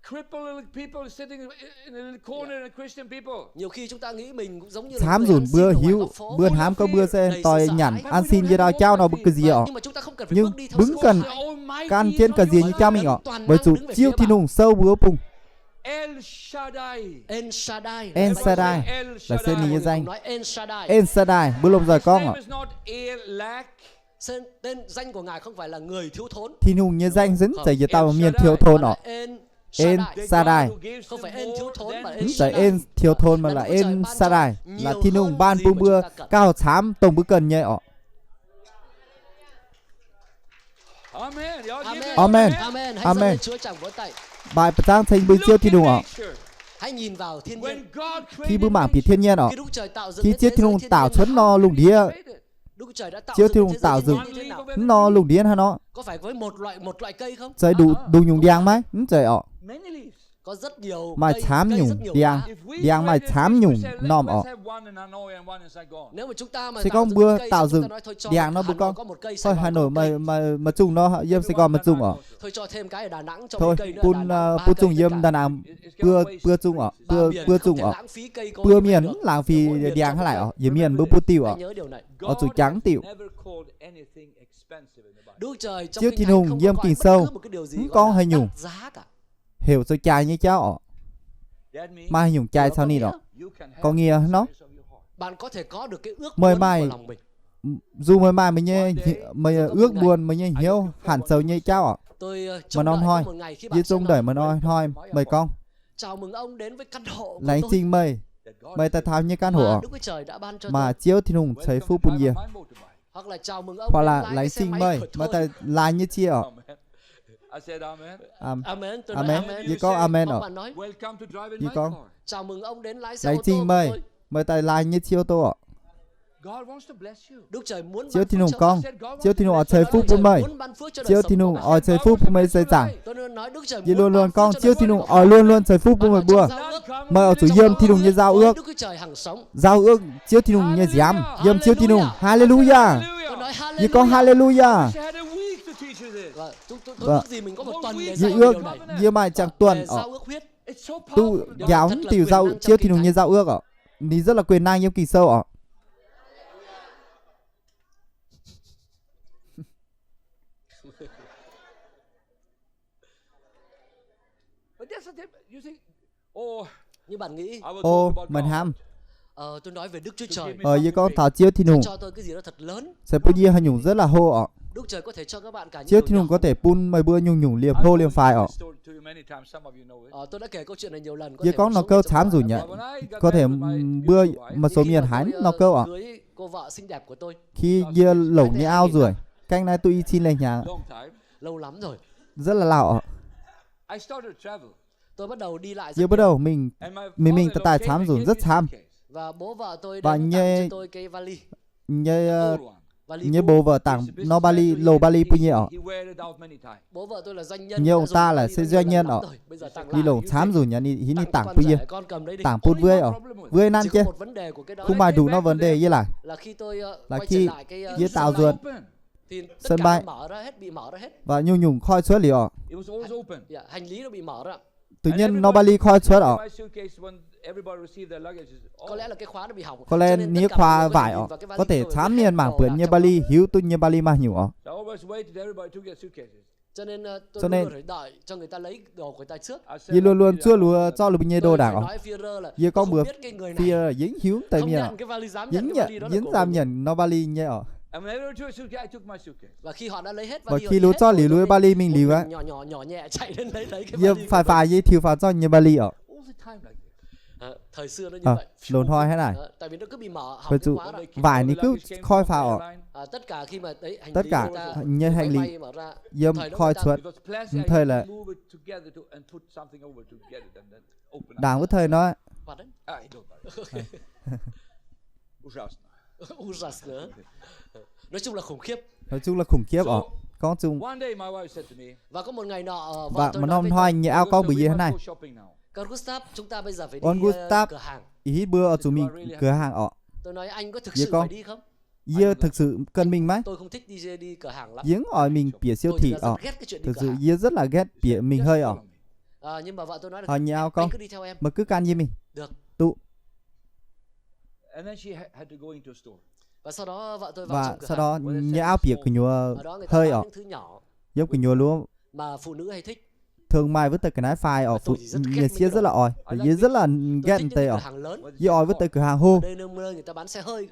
crippled little people sitting in a little corner and Christian people. Nhiều khi chúng ta nghĩ mình cũng giống như là thám người dùn ăn xin bưa ở ngoài hiếu góc phố. bươn hám có bưa xe Đầy tòi sự nhằn sợ ăn xin như đào trao nào bực cái gì ọ Nhưng mà chúng ta không cần phải nhưng bước đi theo bứng sự cần sợ. can trên cả gì như cha mình ọ bởi chủ chiêu thiên hùng sâu bữa pùng El Shaddai. El Shaddai. El Shaddai El là Shaddai. tên như danh Nói El Shaddai. El Shaddai bữa lồng rời His con name ọ is not Elak. Tên danh của Ngài không phải là người thiếu thốn. thiên hùng như danh dính chạy dưới tao El miền Shaddai. thiếu thôn Mà ọ là El El Shaddai. Shaddai Không phải En thiếu thốn mà En chạy Shaddai. En thiếu thôn mà là En Shaddai là thiên hùng ban bùa bưa cao chám tổng bữa cần nhẹ ọ Amen. Y'all give Amen. him Amen. Amen. Hãy Amen. dâng lên Chúa chàng vỗ tay. bài trang thành bữa chiêu Look thiên in hùng ọ nature. Hãy nhìn vào thiên When nhiên. God khi created bữa mảng thì nature, thiên nhiên ọ Khi Đức Trời tạo dựng khi nên chiêu thế thiên giới hùng thiên tạo nhiên, chuấn no lùng đĩa created. Đức Trời đã tạo chiêu dựng thiên nên hùng thế tạo giới dựng thiên nhiên như thế nào? no lùng điên ha nó Có phải với một loại cây không? trời đủ đủ nhung điang mấy trời ọ Many leaves. Có rất nhiều mà cây, chám cây nhung rất nhiều điang lá. If we điang mà created chám nature, nhung we said, nom let's ọ have one in Hanoi and one in Saigon. Nếu mà chúng ta mà Sẽ tạo con dựng bưa cây, tạo xong chúng dựng ta nói thôi cho điang nó Hà bữa Nội con có một cây, thôi Sài Gòn Hà có Nội một cây. mà chung nó dâm Sài Gòn mà chung ọ Thôi cho thêm cái ở Đà Nẵng cho thôi một cây nữa. pun pun chung dâm Đà Nẵng bưa chung ọ bưa chung ọ lãng phí cây cối bưa như vậy miền được. lãng phí Mỗi miền điang cho hay một lại cây. ọ dĩ miền bữa bữa tiêu Hãy ọ nhớ điều này. ở chủ trắng tiểu Never called anything expensive in the Bible. Đức Trời trong Chiếu Kinh thiên Thánh hùng không diêm có kỳ gọi bất sâu. cứ một cái điều gì Không gọi có là hay nhung. đắt giá cả. hiểu cho trai như cháu ọ That means mai nhung trai sao ni đó you can have có nghe the nó desires of your heart. Bạn có thể có được cái ước Mời muốn mày. của lòng mình. dù mới mai mình nhé mày ước buồn mình nhé hiếu hẳn sầu như cháu ọ Tôi mà trông non đợi hoi có một ngày khi như bạn sẽ chung nói, đợi mà nói thôi mời con chào mừng ông đến với căn hộ của lấy tôi trình mày That God mày has ta said, tham như căn mà hộ Đức Chúa Trời đã ban cho mà tôi. chiếu thiên hùng thấy "Welcome phu to bún drive gì a mine motorbike." Hoặc là chào mừng ông hoặc đến là lái lấy cái xe trình máy mày của mà tôi. ta là như chia ọ Amen. I said amen. Amen. Tôi nói amen amen. như có amen Hoặc ọ bạn nói Welcome to drive in Gì my con? car. chào mừng ông đến lái xe lấy ô tô trình của mày tôi. mày ta là như chiếu tô ọ God wants to bless you. Đức Trời muốn chiếu ban thiên phước hùng cho con I said God wants chiếu to thiên hùng ở bless trời your phúc life. bún mày muốn ban phước cho đời chiếu sống thiên của hùng bạn. ở trời phúc bún mày dây chẳng Tôi nói Đức Trời gì muốn luôn ban luôn phước con cho chiếu đời thiên sống hùng của ở bạn. luôn luôn trời phúc bún mày Bạn bùa ở trong giao ước, mày ở chủ Trong diêm thiên hùng như giao với ước Đức Chúa Trời hằng sống. giao ước chiếu thiên hùng như dám diêm chiếu thiên hùng hallelujah Tôi nói như có hallelujah I had a week to teach you this. Và tôi Vâng. ước gì mình có một tuần để như dạy ước điều này. như mày chẳng tuần Về ở giao ước huyết. It's so tu powerful. giáo thật là tiểu quyền giao năng trong chiếu Kinh thiên hùng Thánh. như giao ước ạ ní rất là quyền năng như kỳ sâu ạ But that's the tip. You see, oh, Như bạn nghĩ, I will ô talk about mình God. ham tôi nói về Đức Chúa Trời. như con thảo chiếu thiên hùng Cho tôi cái gì đó thật lớn. sẽ bút như hành nhung rất là hô ạ Đức Trời có thể cho các bạn cả những chiếu điều thiên hùng nhỏ. có thể pun mày bữa nhung nhung liềm I've hô told liềm phai ạ this story to you many times. Some of you know it. Tôi đã kể câu chuyện này nhiều lần. như con nó một số câu người trong chám các rồi bạn nhỉ đã But when I got có thể married with my bữa beautiful wife, một số Khi miền mà hán tôi, nó câu ạ cưới cô vợ xinh đẹp của tôi khi dưa lẩu như ao rồi canh này tôi xin lên nhà long time, lâu lắm rồi, rất là lào ạ I started to travel. tôi bắt đầu đi lại rất giờ bắt nhiều. đầu mình And my mình father-in-law tài came chám and rồi gave rất me a chám suitcase, Và bố vợ tôi Và đã tặng nhê- cho tôi cái vali. như old one. Vali như cũ. bố vợ tặng He's a business nó bali man, lô he- bali he- pu nhẹ ạ He wear it out many times. Bố vợ tôi là doanh nhân. Nhiều đã dùng ta là vali sẽ đó doanh nhiều nhân lần lắm ạ. rồi, bây giờ tặng đi lại. lẩu chám rồi nhỉ hí Tặng tặng con pu rể, nhẹ con cầm đấy đi. tặng put Only với one ạ problem with it. với nan Chỉ chứ có một vấn đề của cái đó không mà đủ nó vấn đề như là là khi tôi là quay trở khi lại cái Ye tạo ruột thì tất sân cả bay nó mở ra hết, bị mở ra hết. và nhung nhung khoi suốt lì ọ. It was always open. Dạ, hành lý nó bị mở ra. Tự nhiên nó bali khoi suốt ọ. My suitcase when everybody received their luggage is Có lẽ là cái khóa nó bị hỏng. Có lẽ Cho nên tất nia cả khoa mọi người vải nhìn ọ. vào cái vali Có thể tôi thám hết miền mảng đồ quyển đạc như trong bali đó. hiếu tu như bali mà nhiều ọ. so I always waited everybody to get suitcases. Cho nên tôi Cho nên- luôn phải đợi cho người ta lấy đồ của người ta trước. I said, Ye luôn luôn "I chưa need lúa cho lúa nhê đồ Tôi đảng phải ọ. nói Führer là Ye có tôi không bữa biết cái người này phía dính hiếu tay không miền nhận ọ. cái vali, dám Dính nhận cái vali nhận đó là dính của giam mình. nhận nó bali nhé ọ. And when everyone took a suitcase, I took my suitcase. Và khi họ đã lấy hết Và vali, họ khi đi lúa hết cho rồi, lì tôi lúa bali mình lì quá. nhỏ nhẹ chạy lên lấy cái Ye vali của phải mình. phải ye thiêu phá cho như bali ọ. All the time like this. Thời xưa nó như À, vậy. lồn hoi thế này. Tại vì nó cứ bị mở hỏng Ví cái dụ khóa đó. vải này cứ khoi phá ọ. Tất cả khi mà đấy hành Tất lý cả người ta, như hành lý máy bay mở ra, yếm thời đó khoi người ta- suốt. Because plastic, I Thời had là to move it together and put something over to get it and then open up. đảng với thời nó Hoạt đấy. I don't know. Ужасно. Ужас nữa. Nói chung là khủng khiếp. nói chung là khủng khiếp ọ. Con chung One day my wife said to me, Và có một ngày nọ vợ và tôi mà nói non với hoài tôi, nhẹ "We're ao going con to- bởi we gì thế must này. go shopping now." con Gustav, chúng ta bây giờ phải Con đi Gustav. cửa hàng. Ý hít bữa ở chúng mình cửa hàng ọ. Tôi nói anh có thực Dạ sự con. phải đi không? Ye thực sự cần mình mấy. Tôi không thích đi cửa hàng lắm. Giếng hỏi mình bỉa siêu Tôi thì thị là rất ọ. ghét cái chuyện đi Thực cửa sự hàng. Ye rất là ghét bỉa mình hơi ọ. Nhưng mà vợ tôi nói là Hỏi nhau anh con. cứ đi theo em. Mà cứ can gì mình. Được. Tụ. And then she had to go into a store. Và sau đó vợ tôi vào Và trong cửa sau hàng. đó nhẹ ao bỉa của nhùa Ở đó người ta hơi bán ọ. những thứ nhỏ Giống của nhùa luôn. mà phụ nữ hay thích. Thường mai với tới cái nái phai ở phụ Tôi thì rất ghét nhà mấy xía cái rất là đồ. ỏi. Và Ye rất là Tôi ghét thích những tê cửa ọ. hàng lớn. Ye ỏi với tới cửa hàng hô. Đây nơi người ta bán xe hơi.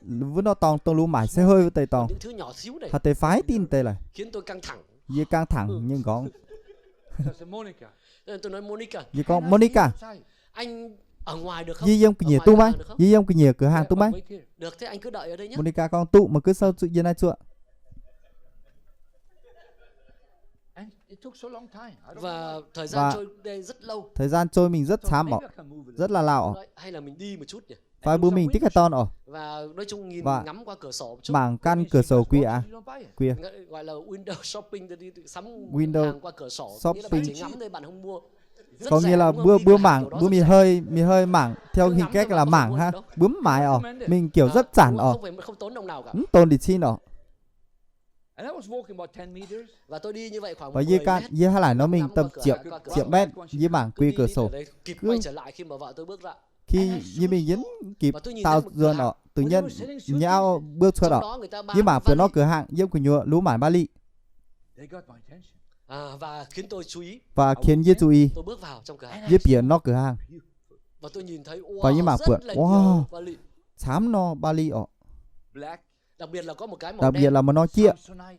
Với nó tòng tông luôn mãi xe hơi với tây tòng. Những thứ nhỏ xíu này Hạt tê phái tin tê là. khiến tôi căng thẳng. Ye căng thẳng nhưng có. So I said, "Monica." Nên tôi nói Monica, Ye con Monica. Outside. anh ở ngoài được không? Ye dông cái Ở nhiều ngoài tu cửa mấy. hàng được không? Ye dông cái nhiều cửa hàng Yeah, tu mấy. wait here. Được, thế anh cứ đợi ở đây nhé. Monica con tụ mà cứ sau chuyện này chua. And it took so long time. I don't know Và why. thời gian Và- trôi đây rất lâu. Thời gian trôi mình rất So xám maybe ọ. I can move it. Rất là lào ọ. Nói, hay là mình đi một chút nhỉ? Vài bữa mình tích cái ton ọ. Và nói chung nhìn Và ngắm qua cửa sổ một chút. Mảng căn Means cửa you sổ just quỳ watch à. it, you don't buy it. Quỳ. Gọi là window shopping, đi sắm Window hàng qua cửa sổ. Nghĩa là bạn chỉ shopping. ngắm thôi, bạn không mua. Rất Có rẻ, nghĩa là đúng không? bữa Đi bữa cửa hàng mảng kiểu đó bữa rất mì rẻ. hơi mảng theo Cứ hình ngắm cách thôi là mà, mảng không ha. mua đâu. Bướm mái ọ. Recommended. Mình kiểu rất chản ọ. Không tốn đồng nào cả. Tôn đi chi ọ. And I was walking about 10 meters. Và tôi đi như vậy khoảng Và 10 Ye mét. can Ye hay lại nó mình Ngắm tầm qua cửa triệu hàng, qua cửa triệu sổ. mét Ye mảng Cứ quy đi cửa để sổ. đấy, kịp Cứ- quay trở lại khi mà vợ tôi bước ra. Khi Ye mình dính kịp Và tôi nhìn tao thấy một cửa dườn hàng. ọ. Tự nhiên nhau bước xuất Trong ọ. đó người ta bán Ye mảng vừa nó vali. cửa hàng Ye của nhùa lú mải Bali. They got my attention. Và khiến tôi chú ý. Và khiến Ye chú ý. Tôi bước vào trong cửa hàng Ye bỉa nó cửa hàng. và tôi nhìn thấy Và những mảng rất phượt. là Wow. nhiều vali. Xám nó Bali ọ. Black. Đặc biệt là có một cái màu Đặc biệt đen là mà nó chia. Samsonite.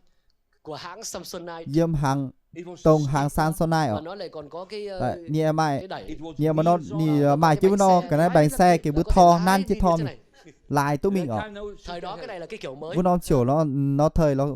của hãng Samsonite. Yếm hàng It was tông so hàng stiff. Samsonite Và ọ. nó lại còn có cái Tại nia mai cái đẩy. It was nhưng mà nó wheels on đi it. mài chứ nó cái này bánh xe cái Nó bữa có thể thò lái nan đi chứ như thò thế này. lại tụi mình That ọ. time, no Thời đó sugar cái này là cái kiểu mới. Bữa nó chiều nó thời nó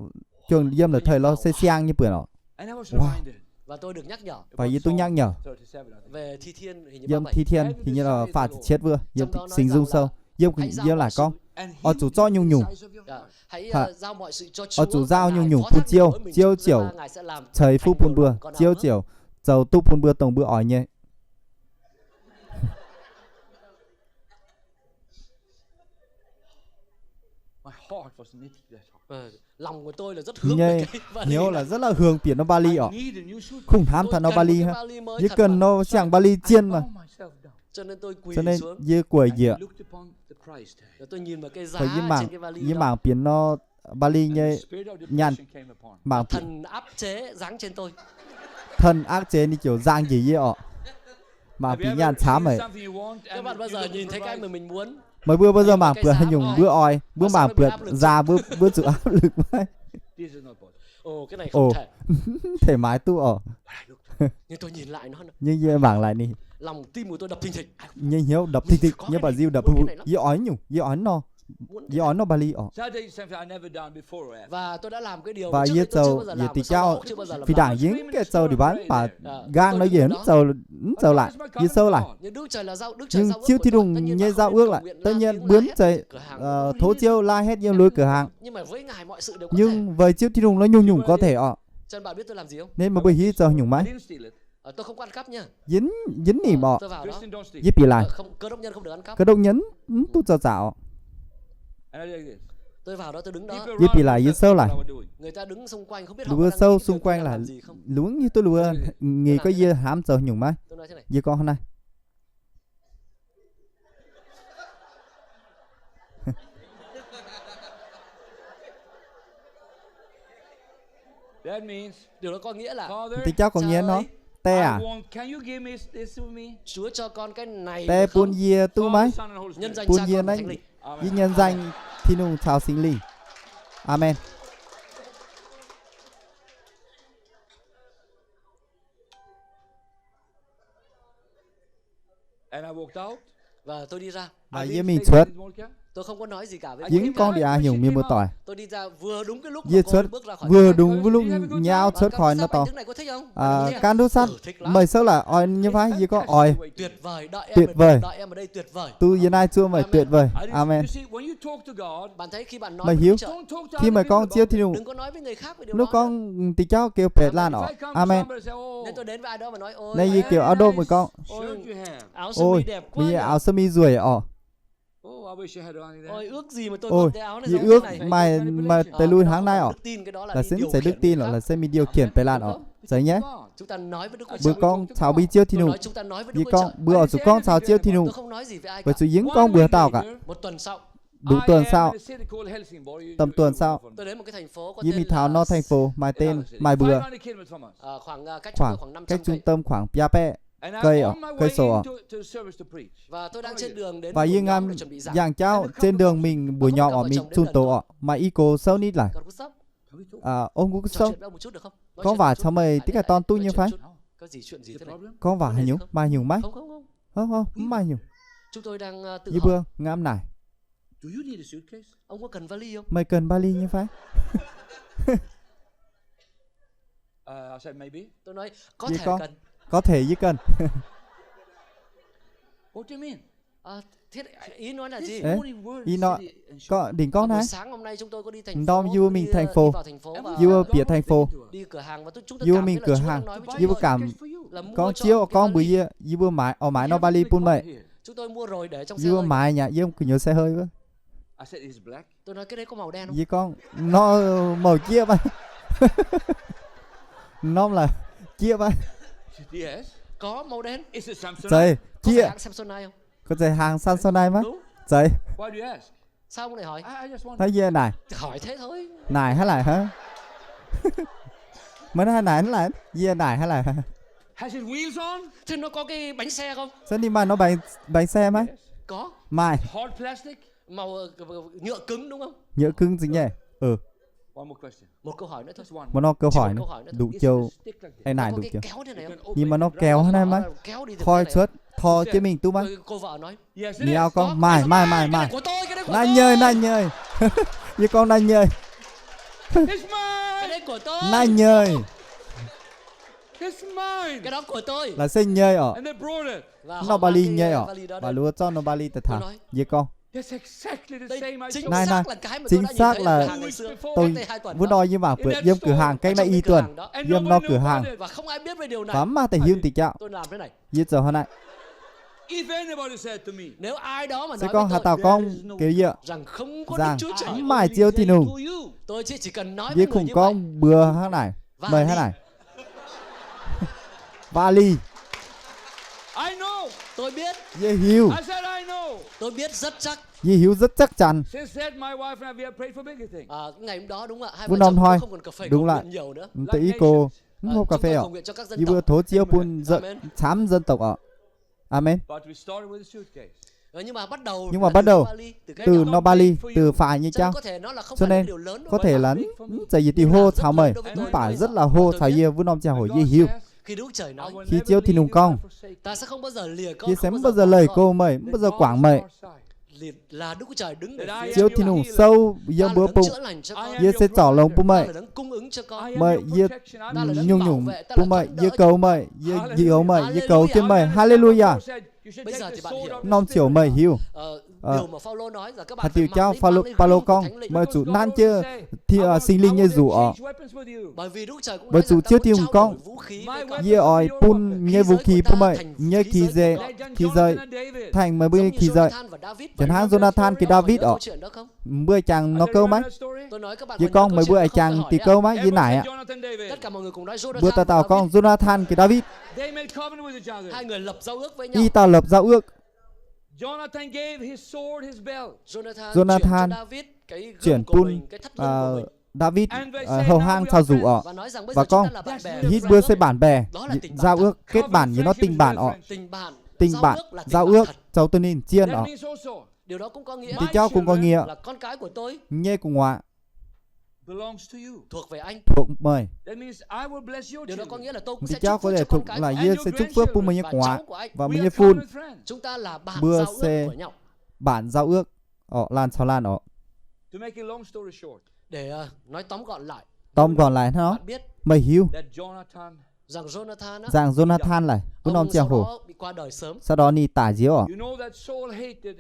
trường yếm là thời nó xe xiang như bữa nó. And I was Wow. reminded. Và tôi được nhắc nhở Và Ye tôi nhắc nhở 37, I think. về thi thiên hình như Yếm 37. thi thiên hình như là phạt chết vừa Yếm Trong đó nói sinh dung rằng sâu là Yếm hãy giao Yếm mọi là sự- con And he Ở chủ will cho give nhung the nhung. size of your heart. Hãy Hả? giao mọi sự cho Ở Chúa. chủ giao và nhung Ngài nhung phó phun thác chiêu với mình chiêu chúng ta, chiều Ngài sẽ làm trời thành phu điều phun bừa đó. Con nào chiêu nữa? chiều dầu tu phun bừa tổng bữa ỏi nhé. My heart was knit to that heart. Lòng của tôi là rất hướng Nhé về cái vali nhớ này. là rất là hương biển nó Bali I ọ. need a new suitcase. Khủng thám Tôi thật nó cần Bali một ha. cái vali mới Ye thật cần mà. nó chẳng Bali chiên mà. I bow myself down. Cho nên tôi quỳ Cho nên xuống Ye quẩy And dịa I looked upon the price tag. và tôi nhìn vào cái giá Phải Ye trên cái vali đó. mảng biển nó Bali And nhé the spirit of nhàn depression came upon. mảng Thần áp chế giáng trên tôi. thân ác chế đi kiểu giang gì vậy ọ. Mà Have bị you nhàn ever xám seen ấy. something you want Các and bạn bao you giờ don't nhìn thấy cái provide? mà mình muốn Mới bữa giờ mảng cái bữa giá hay nhung oi. bữa oi bữa Và sau mảng đó bị bữa áp lực ra bữa chịu áp lực vậy. This is not possible. ồ cái này không Ồ. thể. Thể mái tu ở But I looked. Nhưng tôi nhìn lại nó nhưng Ye mảng lại đi lòng tim của tôi đập thình thịch. nhưng hiếu đập thình thịch Có nhưng cái bà này, Diêu đập muốn cái này lắm. Ye ói nhung Ye ói nó Muốn Ye ói nó Bali ọ. So I tell you something I never done before or after. và tôi đã làm cái điều Và mà trước Ye đây tôi chưa châu bao giờ Ye làm tì và sau đó cao cũng chưa bao giờ làm vì lại. đảng dính cái châu đi bán bà gang nó gì nó châu lại Ye sâu lại Nhưng Đức Trời là Đức Trời nhưng giao ước chiêu của thi tôi. đùng Tất nhiên như là giao không nên ước lại cầu nguyện tất la nhiên tiếng bướm la hét trời cửa hàng. thố chiêu la hết như lối cửa hàng Nhưng mà với Ngài mọi sự đều có thể. nhưng với chiêu thi đùng nó nhung nhung có thể ọ Cho nên bạn biết tôi làm gì không? nên mà bây giờ giờ nhung I mãi didn't steal it. Tôi không có ăn cắp nha. dính nỉ mọ Tôi vào đó. Christian don't steal. Ye bị lại Không, cơ đốc nhân không được ăn cắp. cái đông nhấn tu cho dạo And I did this. Tôi vào đó tôi đứng đó. People Ye around pi me lại ye said, sâu "What lại. I was doing." Người ta đứng xung quanh không biết họ Lúa đang sâu nghĩ xung tôi quanh đang là làm gì không. luống như tôi lúa nghề có ye hám giờ nhung mai. Tôi nói thế này. Ye con hôm nay. That means, Điều đó có nghĩa là Father, Thì cháu còn Cha nghe nó. ơi, Te I à? want, can you give me this with me? Chúa cho con cái này Te được không? pun ye tu mai. Father, Son, and Holy Nhân Spirit. danh Pun Cha ye Con và nánh. Thánh Linh. Amen. Ye nhân danh thiên nung chào sinh linh. Amen. And I walked out. Và tôi đi ra. Và I ye didn't mình say xuất. anything more, okay? Tôi không có nói gì cả với Giếng con đi à nhung miêu mơ tỏi. Tôi đi ra vừa đúng cái lúc Ye mà cô xuất bước ra khỏi. vừa đúng với lúc nhau Và xuất các khỏi bác nó bánh to. trứng này có thích không? À, Thích à? can đu sắt Thích lắm. mời sâu là oi như phái ye có oi. Tuyệt vời, đợi em Tuyệt ở vời. đây, đợi em ở đây tuyệt vời. Tu ye nai chua mời Amen. tuyệt vời. I didn't- Amen. You see, when you talk to God, Bạn thấy khi bạn nói Mày với hiểu. Đức Trời, don't talk to Khi other mà people con about chiêu it. thiên nung đừng có nói với người khác về điều lúc đó. con tí cháu kêu pệt lan If ọ. I come to Amen. somebody and say, "Oh, Nên tôi đến với ai đó mà nói ôi Này ye very kiểu áo đô nice mời con. shirt you have. áo sơ mi Ôi, đẹp quá mi nhỉ? áo sơ mi ruồi ọ. Oh, I wish I had one of that." Ôi ước gì mà tôi Ôi, có cái áo này ye giống ước thế này. mà tới lui tháng nay ọ. Đức tin cái đó là Là đi xin điều sẽ đức khiển tin người là khác. sẽ mi điều khiển pệt lan ọ. Giấy nhé. God. Chúng ta nói với Đức Chúa Bữa Trời. con chào bi chiêu thiên Tôi nung. nói chúng ta nói với Đức Ye Chúa con Trời. bữa ở chỗ con chào chiêu thiên nung. Tôi không nói gì với ai Bởi cả. sự giếng One con bữa week tao cả. later, Một tuần sau, Đúng I tuần am sau. in a city called Helsingborg. Tầm tuần sau. tôi đến một cái thành phố có Ye tên mi thảo là nó thành phố mai tên mai bữa 500 kilometers from us. khoảng cách chúng tôi khoảng khoảng 500 cách trung cây. tâm khoảng pia pe. And I'm Cây on my cây way sổ into to service to preach. Và tôi đang trên đường đến Và buổi ye nhóm ngam để chuẩn bị giảng. giảng cháu trên đường mình buổi nhỏ ở mình chun tổ ọ mà y cô sâu nít lại. Còn có sắp Can we talk? Ông cũng trò sâu chuyện với ông một chút được không? Nói con chuyện vào một chút. cho mày Hãy tí để- cả ton tu nói như chuyện phái. một chút. Có gì chuyện gì Is thế the này? problem? Con vào hay nhúng mai nhúng mấy Không không không. không mai nhúng Chúng tôi đang tự như hỏi bữa ngam này Do you need a suitcase? ông có cần vali không? mày cần ba ly như phái. I said maybe. Tôi nói có Như thể con. cần. Có thể với cần. What do you mean? Thế ý nói là This gì? is Ê, only word ý in nó city and shop. có đỉnh con Buổi này. sáng hôm nay chúng tôi có đi thành Đom phố. view mình đi, thành đi phố. vào thành phố And và we View found phía God thành was phố. speaking to us. đi cửa hàng và chúng tôi View cảm mình thấy cửa là Chúa hàng. đang nói với To chúng buy View a cảm suitcase for you. là mua Con cho chiếu cái con bữa vali. ye ye bữa mãi ở mãi You nó have ba to ly put pun the mày. car here. Chúng tôi mua rồi để trong xe Ye hơi. mãi nhá ye không nhớ xe hơi với. I said it's black. Tôi nói cái đấy có màu đen không? Ye con nó màu chia vậy. Nó là chia vậy. Yes. Có màu đen. Is it Samsonite? Giày Có chia phải hãng Samsonite không? có giày hàng Samsonite má. Đúng. Giày Why do you ask? Sao ông lại hỏi? I just want. thấy ye này Hỏi thế thôi. này hay là hả? Mới nói này nó là ye này hay là Has it wheels on? Thế nó có cái bánh xe không? sao đi mà nó bánh xe má. Yes. Có. Mai Hard plastic? Màu nhựa cứng đúng không? nhớ cưng gì nhỉ? One more question. Một câu hỏi nữa thôi. Just one. Mà nó câu Chỉ hỏi một nữa. câu hỏi nữa thôi. Đủ Is chiều it a stick like this? đây này Có đủ cái chiều. kéo thế này You không? can open Nhưng mà it nó and drive kéo it. này má. Kéo đi từ Thôi thế này. suốt thò cho mình tu má. Cô vợ nói. Yes, it Nhiều is. con mai mai mai Cái mai. này của tôi, cái đấy của Nai tôi. nhơi nai nhơi. Như con nai nhơi. It's Cái mine. đấy của tôi. Nai nhơi It's mine. Cái đó của tôi. là sinh nhơi ở. And they brought it. Và Nó họ ba mang ly cái nhơi ở. vali đó Bà đến. lúa cho nó ba ly tật thả. Tôi nói. Với con. That's exactly the Đây same I chính showed Này, you. này. xác là cái mà Chính tôi đã nhìn xác thấy là ở cửa hàng ngày xưa. tôi Tôi Cách đây 2 tuần vừa đó. nói như mà bữa yếm cửa hàng cách đây y Trong cái cửa tuần. hàng đó. And Yếm nobody nó knew cửa about hàng. it. Và không ai biết về điều này. Phám mà thể hiếm tỷ chạo. Tôi làm thế này. Yết giờ hôm nay. If anybody said to me, Nếu ai đó mà Sẽ nói con với hạ tôi tàu con kiểu gì ạ? rằng không có Rằng Đức Chúa Trời, mà mai chiêu thì nùng. tôi chỉ cần nói với Với người cùng như vậy. con bừa hát này. Và Mời đi. hát này. Vali. I know. Tôi biết, Dê hiếu. I said I know. tôi biết rất chắc. Dê hiếu rất chắc chắn. Since that, my wife and I we have prayed for bigger things. Ngày hôm đó đúng ạ, hai Vừa vợ ngon chồng thôi. không còn cà phê Đúng cầu lại. nguyện nhiều nữa. Tự ý cô. Không có cà Chúng phê tôi ạ. cầu nguyện cho các dân Như vừa tộc. thố chiêu bùn giận. Amen. Chám dân tộc ạ. Amen. But we started with a suitcase. Nhưng mà bắt đầu Nhưng mà là bắt từ đầu vali, từ cái Từ nhỏ. nó Bali. Từ phải như Cho nên cháu. có thể nó là không Cho phải là nên điều lớn đối có với thể bạn. là tại vì thì hô thảo mời. Đối với Không tôi. phải rất là hô thảo ye vui nom chào hỏi dê hiếu. Khi Đức Trời nói, Khi chiêu thì nùng con. ta sẽ không bao giờ lìa con, Ye không sẽ bao bao giờ bỏ lời con. cô mời. Bao giờ quảng mời. Là Đức Chúa Trời đứng ở phía Chiêu thì nùng sâu. ta Ye là bữa đấng bụng. chữa lành cho con, Ye sẽ tỏ lòng bụng ta mời. là đấng cung ứng cho con. Mời ye Ta là đấng nhung bảo nhung vệ, ta là bụng mời. đấng Ye đỡ cầu mời. Ye diệu mời. Ye cầu tiên mời. Hallelujah. Bây giờ thì bạn hiểu. Nom chiều mời hiếu. Điều mà Phaolô nói là các bạn Hạt phải tiêu cháu mang lấy Phaolô gươm của con. Thánh Linh. Mời chủ nan chưa thì sinh linh như rủ ở. Bởi vì Đức Trời cũng Bởi nói chủ rằng ta chiêu muốn tiêu trao con. đổi vũ khí với con. Ye oi pun nghe vũ khí bụng mời. Nhớ kỳ dê. Kỳ rơi. Thành mời Giống bưng như kỳ rơi. Jonathan và David. Chẳng hạn Jonathan cái David ở. Chuyện đó không? bữa chàng I nó tell câu you mấy that story. Tôi nói các bạn chứ còn nhớ con câu mấy chuyện bữa mà ai không phải chàng hỏi thì á. câu mấy gì Everyone này say ạ Jonathan David. Tất cả mọi người cùng nói bữa ta Jonathan tao và con David. Jonathan cái David They made covenant with each other. Hai người lập giao ước với nhau. y tao lập giao ước. Jonathan gave his sword, his belt. Jonathan Jonathan chuyển cho David cái gươm chuyển của pun mình, cái thắt lưng của mình. David And they say hầu now hang we sao are rủ friends. ọ Và nói rằng bây và giờ chúng con ta là bạn bè. hít bữa sẽ bạn bè Đó là tình giao bạn ước kết bản như nó tình bản ọ tình bạn giao ước cháu tôi nên chiên That ọ means also Điều đó cũng có nghĩa thì cháu cũng có nghĩa là con cái của tôi nghe cùng ngoạ belongs to you. thuộc về anh. thuộc mời That means I will bless your Điều đó có children. nghĩa là tôi cũng thì sẽ cháu chúc có phước thể cho con thuộc cái là của yên anh And sẽ your chúc phước của mình và ngoạ cháu của anh. và We mình are phun covenant friends. Chúng ta là bạn Bữa giao ước xe- của nhau. bản giao ước ọ lan sao lan ọ To make a long story short, Để nói tóm gọn lại, tóm còn lại nó bạn biết mày hiu that Jonathan, rằng Jonathan á, rằng Jonathan lại bữa ông non chèo sau hổ đó bị qua đời sớm sau đó ni tả diếu ọ you know that Saul hated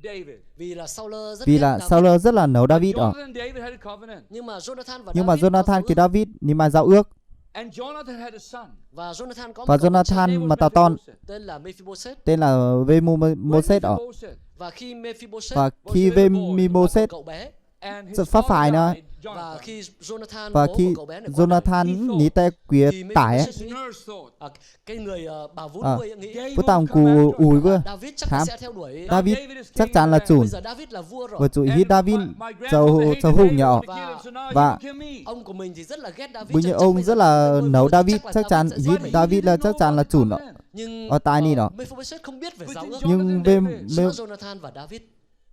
David. vì là Saul rất vì ghét là David. Saul rất là nấu David ọ Jonathan and David had a covenant. Nhưng mà Jonathan và nhưng mà David có Jonathan giao cái ước. David ni mà giao ước And Jonathan had a son. Và Jonathan có và một cậu con trai Jonathan mà tao ton tên là Mephibosheth. tên là Moses ọ Mephibosheth Và khi Mephibosheth và khi Mephibosheth cậu bé and his Sự pháp father phải nữa. died, và Jonathan. khi Jonathan và bố khi của cậu bé này qua đời, Jonathan ní tay quía thì tải ấy Mephibosheth His nurse thought cái người bà vú À. nuôi nghĩ David bữa will tao come cù after ủi us. vừa David chắc Khám. là sẽ theo đuổi. David is chắc king chắn là of chủ Bây giờ David là vua rồi. và chủ And hít David my cháu grandfather hated cháu David hùng nhỏ when he killed him, so now he và will kill me. Ông của mình thì rất là ghét David. bây giờ chắc ông bây rất giờ là ngôi vua nấu thì David là chắc chắn sẽ hít giết mình. David là chắc chắn là chủ nó Nhưng ở tai ni đó. Mephibosheth không biết về Between giao ước nhưng Jonathan về and David. giữa Jonathan và David.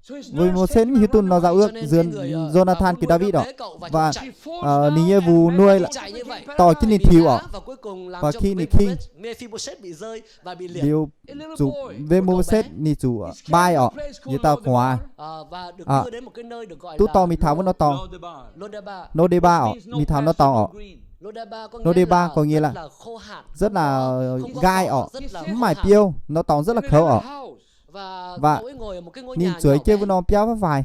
So his với nurse một take sen him như and tuần run nó giao away. ước Cho nên dườn cái người, Jonathan bà cái vú nuôi David nó đó bế cậu và và chạy. She falls ní down như and vù nuôi là Chạy như vậy. tỏ chứ Bị nịt thiêu ngã ạ và cuối cùng làm và cho khi nịt khi Mephibosheth bị rơi và bị liệt. điều A little chủ boy. về một set ni chủ He's bài carried ọ to a place như called tao quá Lodebar. Và được À. đưa đến một cái nơi được gọi tú là to mi tháo với nó to Lodebar. Lodebar. nó đê ba ọ Means no mi tháo nó pasture, to no ọ green. Lodebar có Lodebar có nghĩa rất là khô hạn, rất là không có gai cỏ, ọ rất là mải khô hạn. piêu nó to rất là And khâu they had ọ a house. Và Và cậu ấy ngồi ở một cái ngôi nhìn nhà chuối nhỏ chơi bé, với nó piao vào vài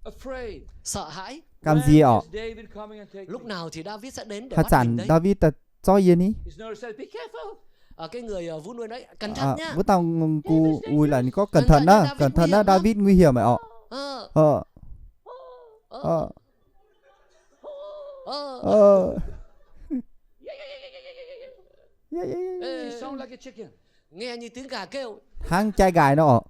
Afraid. sợ hãi. làm When gì ọ is David coming and take Lúc me? nào thì David sẽ đến để hạt bắt mình sản đây. David ta cho yên ý His nurse said, "Be careful." Cái người vú nuôi nói cẩn thận nhá. bữa tao cu ui là có cẩn thận đó cẩn thận đó David nguy hiểm ấy ọ Ờ, ờ ờ, ờ ờ. ờ He Ê, sounded like a chicken. nghe như tiếng gà kêu. hang trai gái nó ọ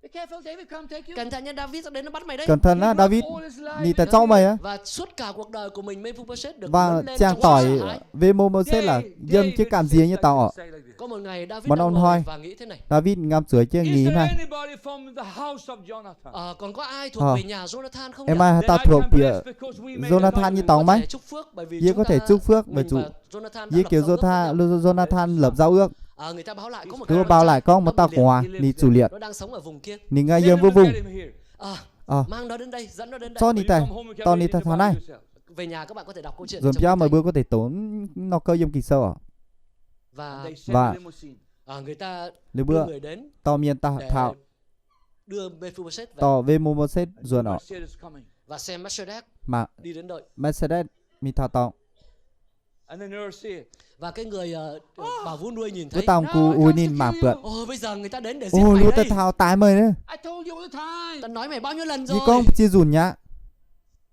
Be careful, David come take you. Cẩn thận nha, David sẽ đến nó bắt mày đấy. cẩn thận á He David worked all his life ni in ta the cho mày á Và suốt cả cuộc đời của mình Mephibosheth được và lớn lên chàng trong tỏi sợ hãi. về một set là dân chứ cảm gì như tao ọ Có một ngày David Mà đang ông ngồi hỏi. và nghĩ thế này. David ngắm dưới chứ Is nghĩ there này anybody from the house of Jonathan? Còn có ai thuộc Ờ. về nhà Jonathan không em nhỉ? ai Then ta I thuộc can bìa bless because we made a Jonathan covenant. như tao Có mấy thể chúc phước bởi vì Dĩ chúng có thể ta- chúc phước bởi mình chủ và Jonathan đã dĩ lập kiểu giao ước với nhau. Jonathan lập giao ước Người ta báo lại có một cứ con bao trai lại con mà nó tao bị liệt. hòa ni chủ liệt Nó đang sống ở vùng kia. ni ngay Tell dương him vô to vùng get him here. Mang nó đến đây, dẫn nó đến đây. cho ni When you tài come home, you can to read ni it ta in the tháo Bible này yourself. Về nhà các bạn có thể đọc câu chuyện rồi trong piao Kinh mà Thánh. bữa có thể tốn nó cơ dâm kỳ sâu à Và They sent Và- a limousine. người ta nếu đưa bữa người đến to miền ta để thảo đưa Mephibosheth về to về một set ruột ọ Mercedes coming. và xe Mercedes mà đi đến đợi. Mercedes mi thảo to And the nurse said, Và cái người bà vú nuôi nhìn bữa thấy. tao cu ui nín mà bượt Ôi bây giờ người ta đến để giết ôi mày lúc ta đây. thảo tái mời nữa I told you all the time. Ta nói mày bao nhiêu lần chỉ rồi. con chia dùn nhá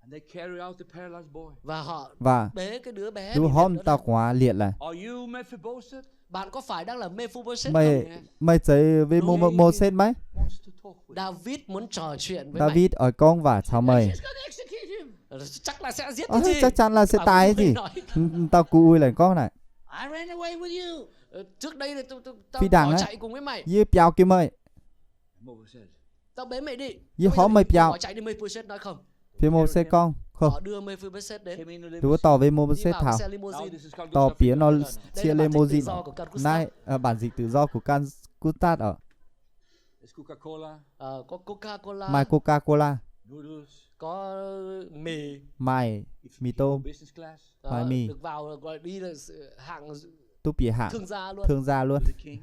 And they carry out the paralyzed boy. Và họ và bế cái đứa bé. lúc bị liệt hôm đó tao ra. quá liệt là Are you Mephibosheth? Bạn có phải đang là Mephibosheth mày không? mày thấy về một set mấy Wants to talk with you. David muốn trò chuyện với David ở con và chào mày He's gonna execute him. mày. Chắc là sẽ giết cái gì? chắc chắn là sẽ Bà tái vú nuôi gì nói. tao cu ui là con này I ran away with you. Trước đây là tao Phi đằng bỏ á. chạy cùng với mày. với piao kia mày Moses said, Tao bế mày đi. với Bây họ giờ mày thì piao bỏ chạy đi. Mephibosheth nói không. phía một xe con không Họ đưa Mephibosheth đến. came in the lúc limousine. tỏ về một Đi xe vào thảo cái xe Now limousine. this is called tỏ Gustav phía nó Frida. chia là bản dịch limousine tự do của Carl Gustav. này bản dịch tự do của Can Gustav ở There's Coca-Cola, Có Coca-Cola, mai Coca-Cola noodles. có mì, mai If mì you go tôm business class Khoai mì. được vào gọi đi là hạng túp bìa hạng thương gia luôn. thương gia luôn with the king,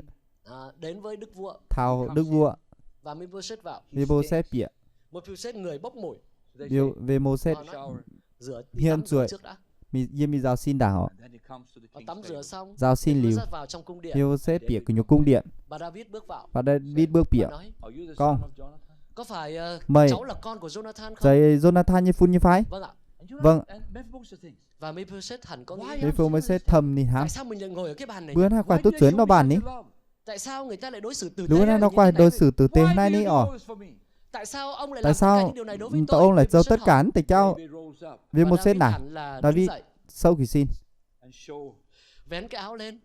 Đến với đức vua thao đức vua và Mephibosheth vào. đi bô xe bìa Mephibosheth người bốc mùi, so they điều say, về một xe shower. rửa Hiền tắm rửa chuỗi. trước đã. mi yên mi giáo xin đảo And then he comes to the Và king's tắm rửa table. xong, giáo xin liu Mephibosheth vào trong cung điện yêu xe bìa của nhiều cung điện và David bước vào và David bước bìa và nói: Are you the Con. son of Jonathan? Có phải Mày- cháu là con của Jonathan không? Vậy Jonathan như phun như phái. Vâng ạ. And you know, Vâng. and Mephibosheth thinks, Và Mephibosheth hẳn có nghĩ Why Thế phương mới sẽ thầm ní hám. tại sao mình lại ngồi ở cái bàn này? Bữa nay "Why quay do tốt they chuyến show nó me bàn such ní. a love? Tại sao người ta lại đối xử tử tế Lúc với này nó mình quay như thế đối này? xử tử tế Why này do ní you ọ. do this for me?" Tại sao ông lại Tại làm tất cả sao những điều này đối với tao tôi? ông lại cho Mephibosheth tất cả tại cháu David rose up vì Và một David xét này. hẳn là David đứng dậy, sau khi xin and show, vén cái áo lên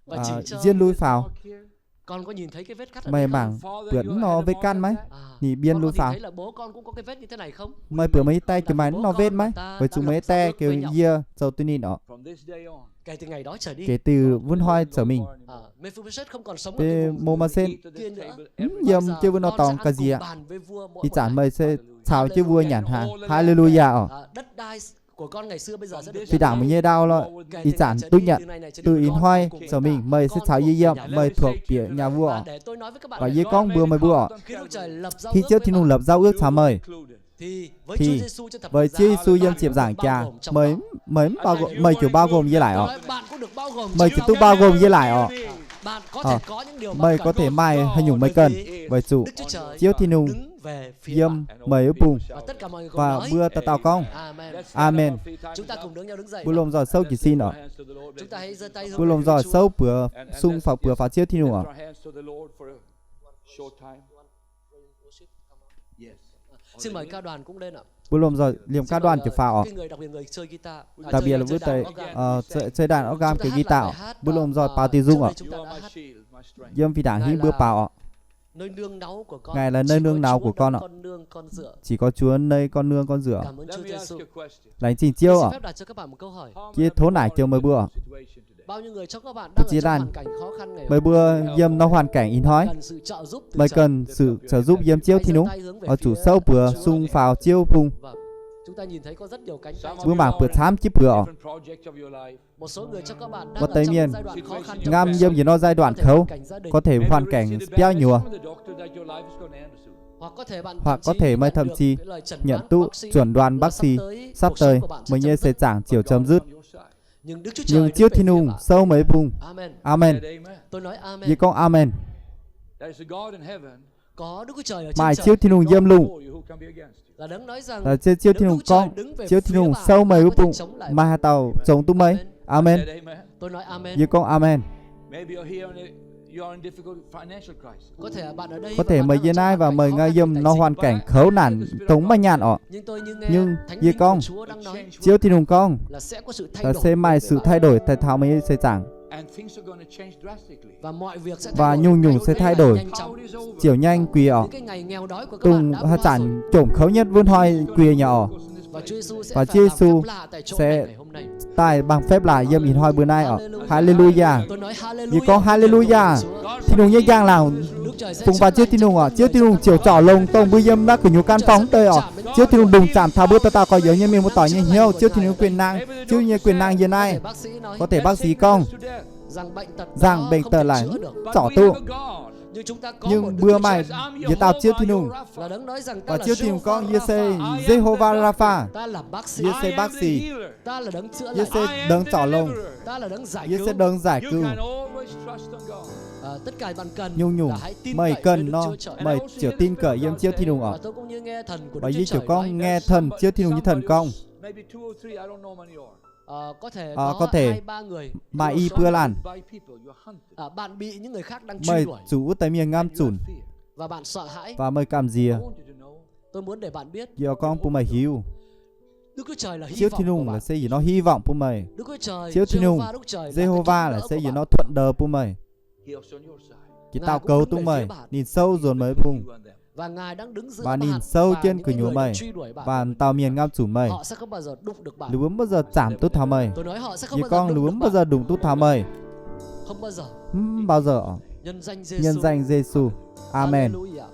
và chỉ cho diễn lui phào. "Mark here, con có nhìn thấy cái vết cắt ở Mày đây không? bảng Father, bữa you nó had a với mark can like mấy. that?" Nhị biên Con lui có nhìn phào. thấy là bố con cũng có cái vết như thế này không? Mày bữa mấy tay cái máy Bố nó con vết mà mấy. ta Với đã chúng lập mấy giao tay ước kiểu với nhau. year dầu tôi nhìn ọ. From this day on, Kể từ ngày đó trở đi, Kể từ vun hoi trở mình. Mephibosheth không còn sống ở Về cái vùng mô mà sen. eat at this Kia nữa. table every Bây Dâm giờ chưa vun nó con tòng sẽ cả ăn gì cùng ạ. bàn với vua mỗi Ý một chả ngày. mày sẽ chào chứ vua nhản hà. Hallelujah ọ. Đất đai của con ngày xưa bây giờ sẽ được Thì đảng mình như đau lo. Kể Ý từ chản ngày trở tôi đi, nhận. từ nay này trở đi, Từ in con hoi cùng trở ta, mình. Mày sẽ con chào thuộc như nhà dâm. Lê. Mày thuộc phía nhà vua Và ọ. để tôi nói với các bạn Và này, với con bữa mày bữa ọ. khi Đức Trời lập giao Khi ước trước với thì nung bạn, lập giao ước xá mời. thì với thì Chúa Giêsu trên thập với tự Chúa giá, Giêsu bạn dâm chiếm cũng giảng được cha. bao gồm trong Mới đó. mới bao gồm mày kiểu bao gồm với lại Tôi ọ. nói bạn cũng được bao gồm Mày trong chỉ giao tu ước bao này. gồm với lại ọ. Bạn có thể có những điều Mày bạn có cần. thể mai hay nhung mày cần. Với chủ. Đức Chúa Trời Chiếu thì nung. đứng về phía Dâm bạn. mày ở bùng. Và tất cả mọi người cùng Và nói bữa ta tao con. Amen. Amen. Chúng ta cùng đứng nhau đứng dậy. Bữa lồm giò sâu chỉ xin ọ. Chúng ta hãy giơ tay hướng Bữa lồm về giò Chúa. sâu bữa sung phật bữa phá chiếu thì nung ọ. Xin mời ca đoàn cũng lên ạ. Bữa lồm giò liềm ca đoàn chỉ phá ọ. Cái người đặc biệt người chơi guitar. Đặc biệt là bữa tay chơi đàn organ cái guitar ọ. Bữa lồm giò pao tì dung ọ. Chúng ta đã hát Dâm vì đảng hi bữa pao ọ. nơi nương náu của con. Ngài là nơi Chỉ nương có náu Chúa của con đấng ạ. Con nương con dựa. Chỉ có Chúa nơi con nương con rửa. Cảm ơn Chúa Giêsu. Lành trình Tôi chiêu xin ọ. phép đặt cho các bạn một câu hỏi. Chia thố nải chiều mới bữa. Bao nhiêu người trong các bạn đang ở chia trong đàn. hoàn cảnh khó khăn ngày Mới bữa dâm nó hoàn cảnh in hói. cần sự trợ giúp từ Mày Trời. cần sự trợ giúp dâm chiêu Hãy thì giơ nung. tay hướng về Ở chủ phía sâu bữa Chúa sung để- phào chiêu bùng. Vâng. Chúng ta nhìn thấy có rất nhiều cánh tay. Bữa mảng bữa thám chíp bữa ọ. Một số người trong các bạn Có đang ở tay trong miền. giai đoạn khó khăn trong Ngam cuộc dâm sống. gì nó giai đoạn Có thể khấu. hoàn cảnh gia đình, Có thể hoàn cảnh béo nhùa. hoặc có thể bạn Hoặc thậm có thể chí mày nhận thậm được chí cái lời chẩn nhận đoán tu bác sĩ chuẩn đoán là bác sĩ sắp cuộc sống tới của bạn mới sẽ nhé chấm sẽ dứt. chẳng chiều chấm dứt. Nhưng Đức Chúa Trời Nhưng đứng chiếu về thì phía nung bạn. sâu mấy bùng. Amen. Amen. Tôi nói amen. Vì con amen. Có Đức Chúa Trời ở Mày trên chiếu trời thì nung dâm lung. là đấng nói rằng Là chiếu thì nung con. Chiếu thì nung sâu mấy bùng. Mà hà tàu chống tu mấy. Amen. Tôi nói amen. Vì con amen. Có thể bạn ở đây Có và thể bạn mời đang ở yên trong ai hoàn và cảnh mời khó ngay khăn dâm về nó tài hoàn chính. cảnh khấu nản tống mà nhàn ọ. Nhưng tôi như nghe Nhưng Thánh như linh con của Chúa đang nói chiếu thì nung con. là sẽ có sự thay Là đổi. sẽ mai sự thay đổi tại thao mới sẽ chẳng. Và mọi việc sẽ Và thay đổi. nhung nhung sẽ thay đổi. Nhanh chóng. Chiều nhanh quỳ ọ. Những cái ngày nghèo đói của các Tùng bạn đã hà qua chẳng rồi. trộm khấu nhất vươn hoi quỳ nhỏ. Và Chúa Giêsu sẽ Và phải Chúa làm Giêsu phép lạ tại chỗ sẽ này ngày hôm nay. tài bằng phép lại dâm in hoi bữa nay ọ. Hallelujah. Tôi nói hallelujah. Vì con hallelujah. Thì nung như giang nào Đức Trời sẽ phùng vào chữa chiếu lành thì cho nung ọ. những Chiếu người thì nung trong chiều các trọ bạn. lông tông bư dâm đã của nhu can phóng tơi ọ. Chiếu thì nung đùng chạm thao bữa ta có nhớ như mình một tỏi như hiếu. Chiếu thì nung quyền năng. Chiếu như quyền năng như này. Bác sĩ nói Có thể bác sĩ con rằng bệnh tật rằng đó bệnh không tật thể là chữa được. trọ tu. Nhưng chúng ta có một Nhưng Đức bữa Chúa mai Trời với tao chiếu thì nung. là đấng nói rằng ta Và là chiếu thì nung con Jehovah Giê-xê Rapha. Jehovah Rapha. Ta là bác sĩ. Giê-xê bác sĩ. Ta là đấng chữa lành. Giê-xê đấng trọ lông. Ta là đấng giải Giê-xê cứu. đấng giải cứu. Tất cả bạn cần Nhung nhung là hãy tin mày cậy cần với Đức nó Chúa Trời. mày chiều tin cậy yếm chiếu thì nung Và ọ. tôi cũng như nghe thần của Và Đức như Chúa chiều Trời con nói, nghe thần chiếu thì nung như thần công. có thể có thể 2-3 người mà y bưa làn bạn bị những người khác đang truy mày đuổi chủ tại miền ngam chủn và bạn sợ hãi. và mày cảm gì Tôi muốn để bạn biết giờ con của mày hiu Đức Chúa Trời là hy chiếu vọng thì của nung bạn. là xây gì nó hy vọng của mày. Đức Chúa Trời Chiếu thì nung Jehovah Đức Trời Jehovah là xây gì nó thuận đờ của mày. Cái tao cầu tung mày nhìn sâu rồi mới bùng và Ngài đang đứng giữa và bạn nhìn sâu và trên những cửa cái nhúa người mày đang truy đuổi bạn. và tao miền ngam chủn mày. Họ sẽ không bao giờ đụng được bạn. Lúm bao giờ chạm tốt thảo mày. Tôi nói họ sẽ không Vì bao giờ con đụng lúm được bao bạn. giờ đụng tốt thảo mày. Không bao giờ. Bao giờ Nhân danh Giêsu. nhân danh Giêsu. Amen. Hallelujah.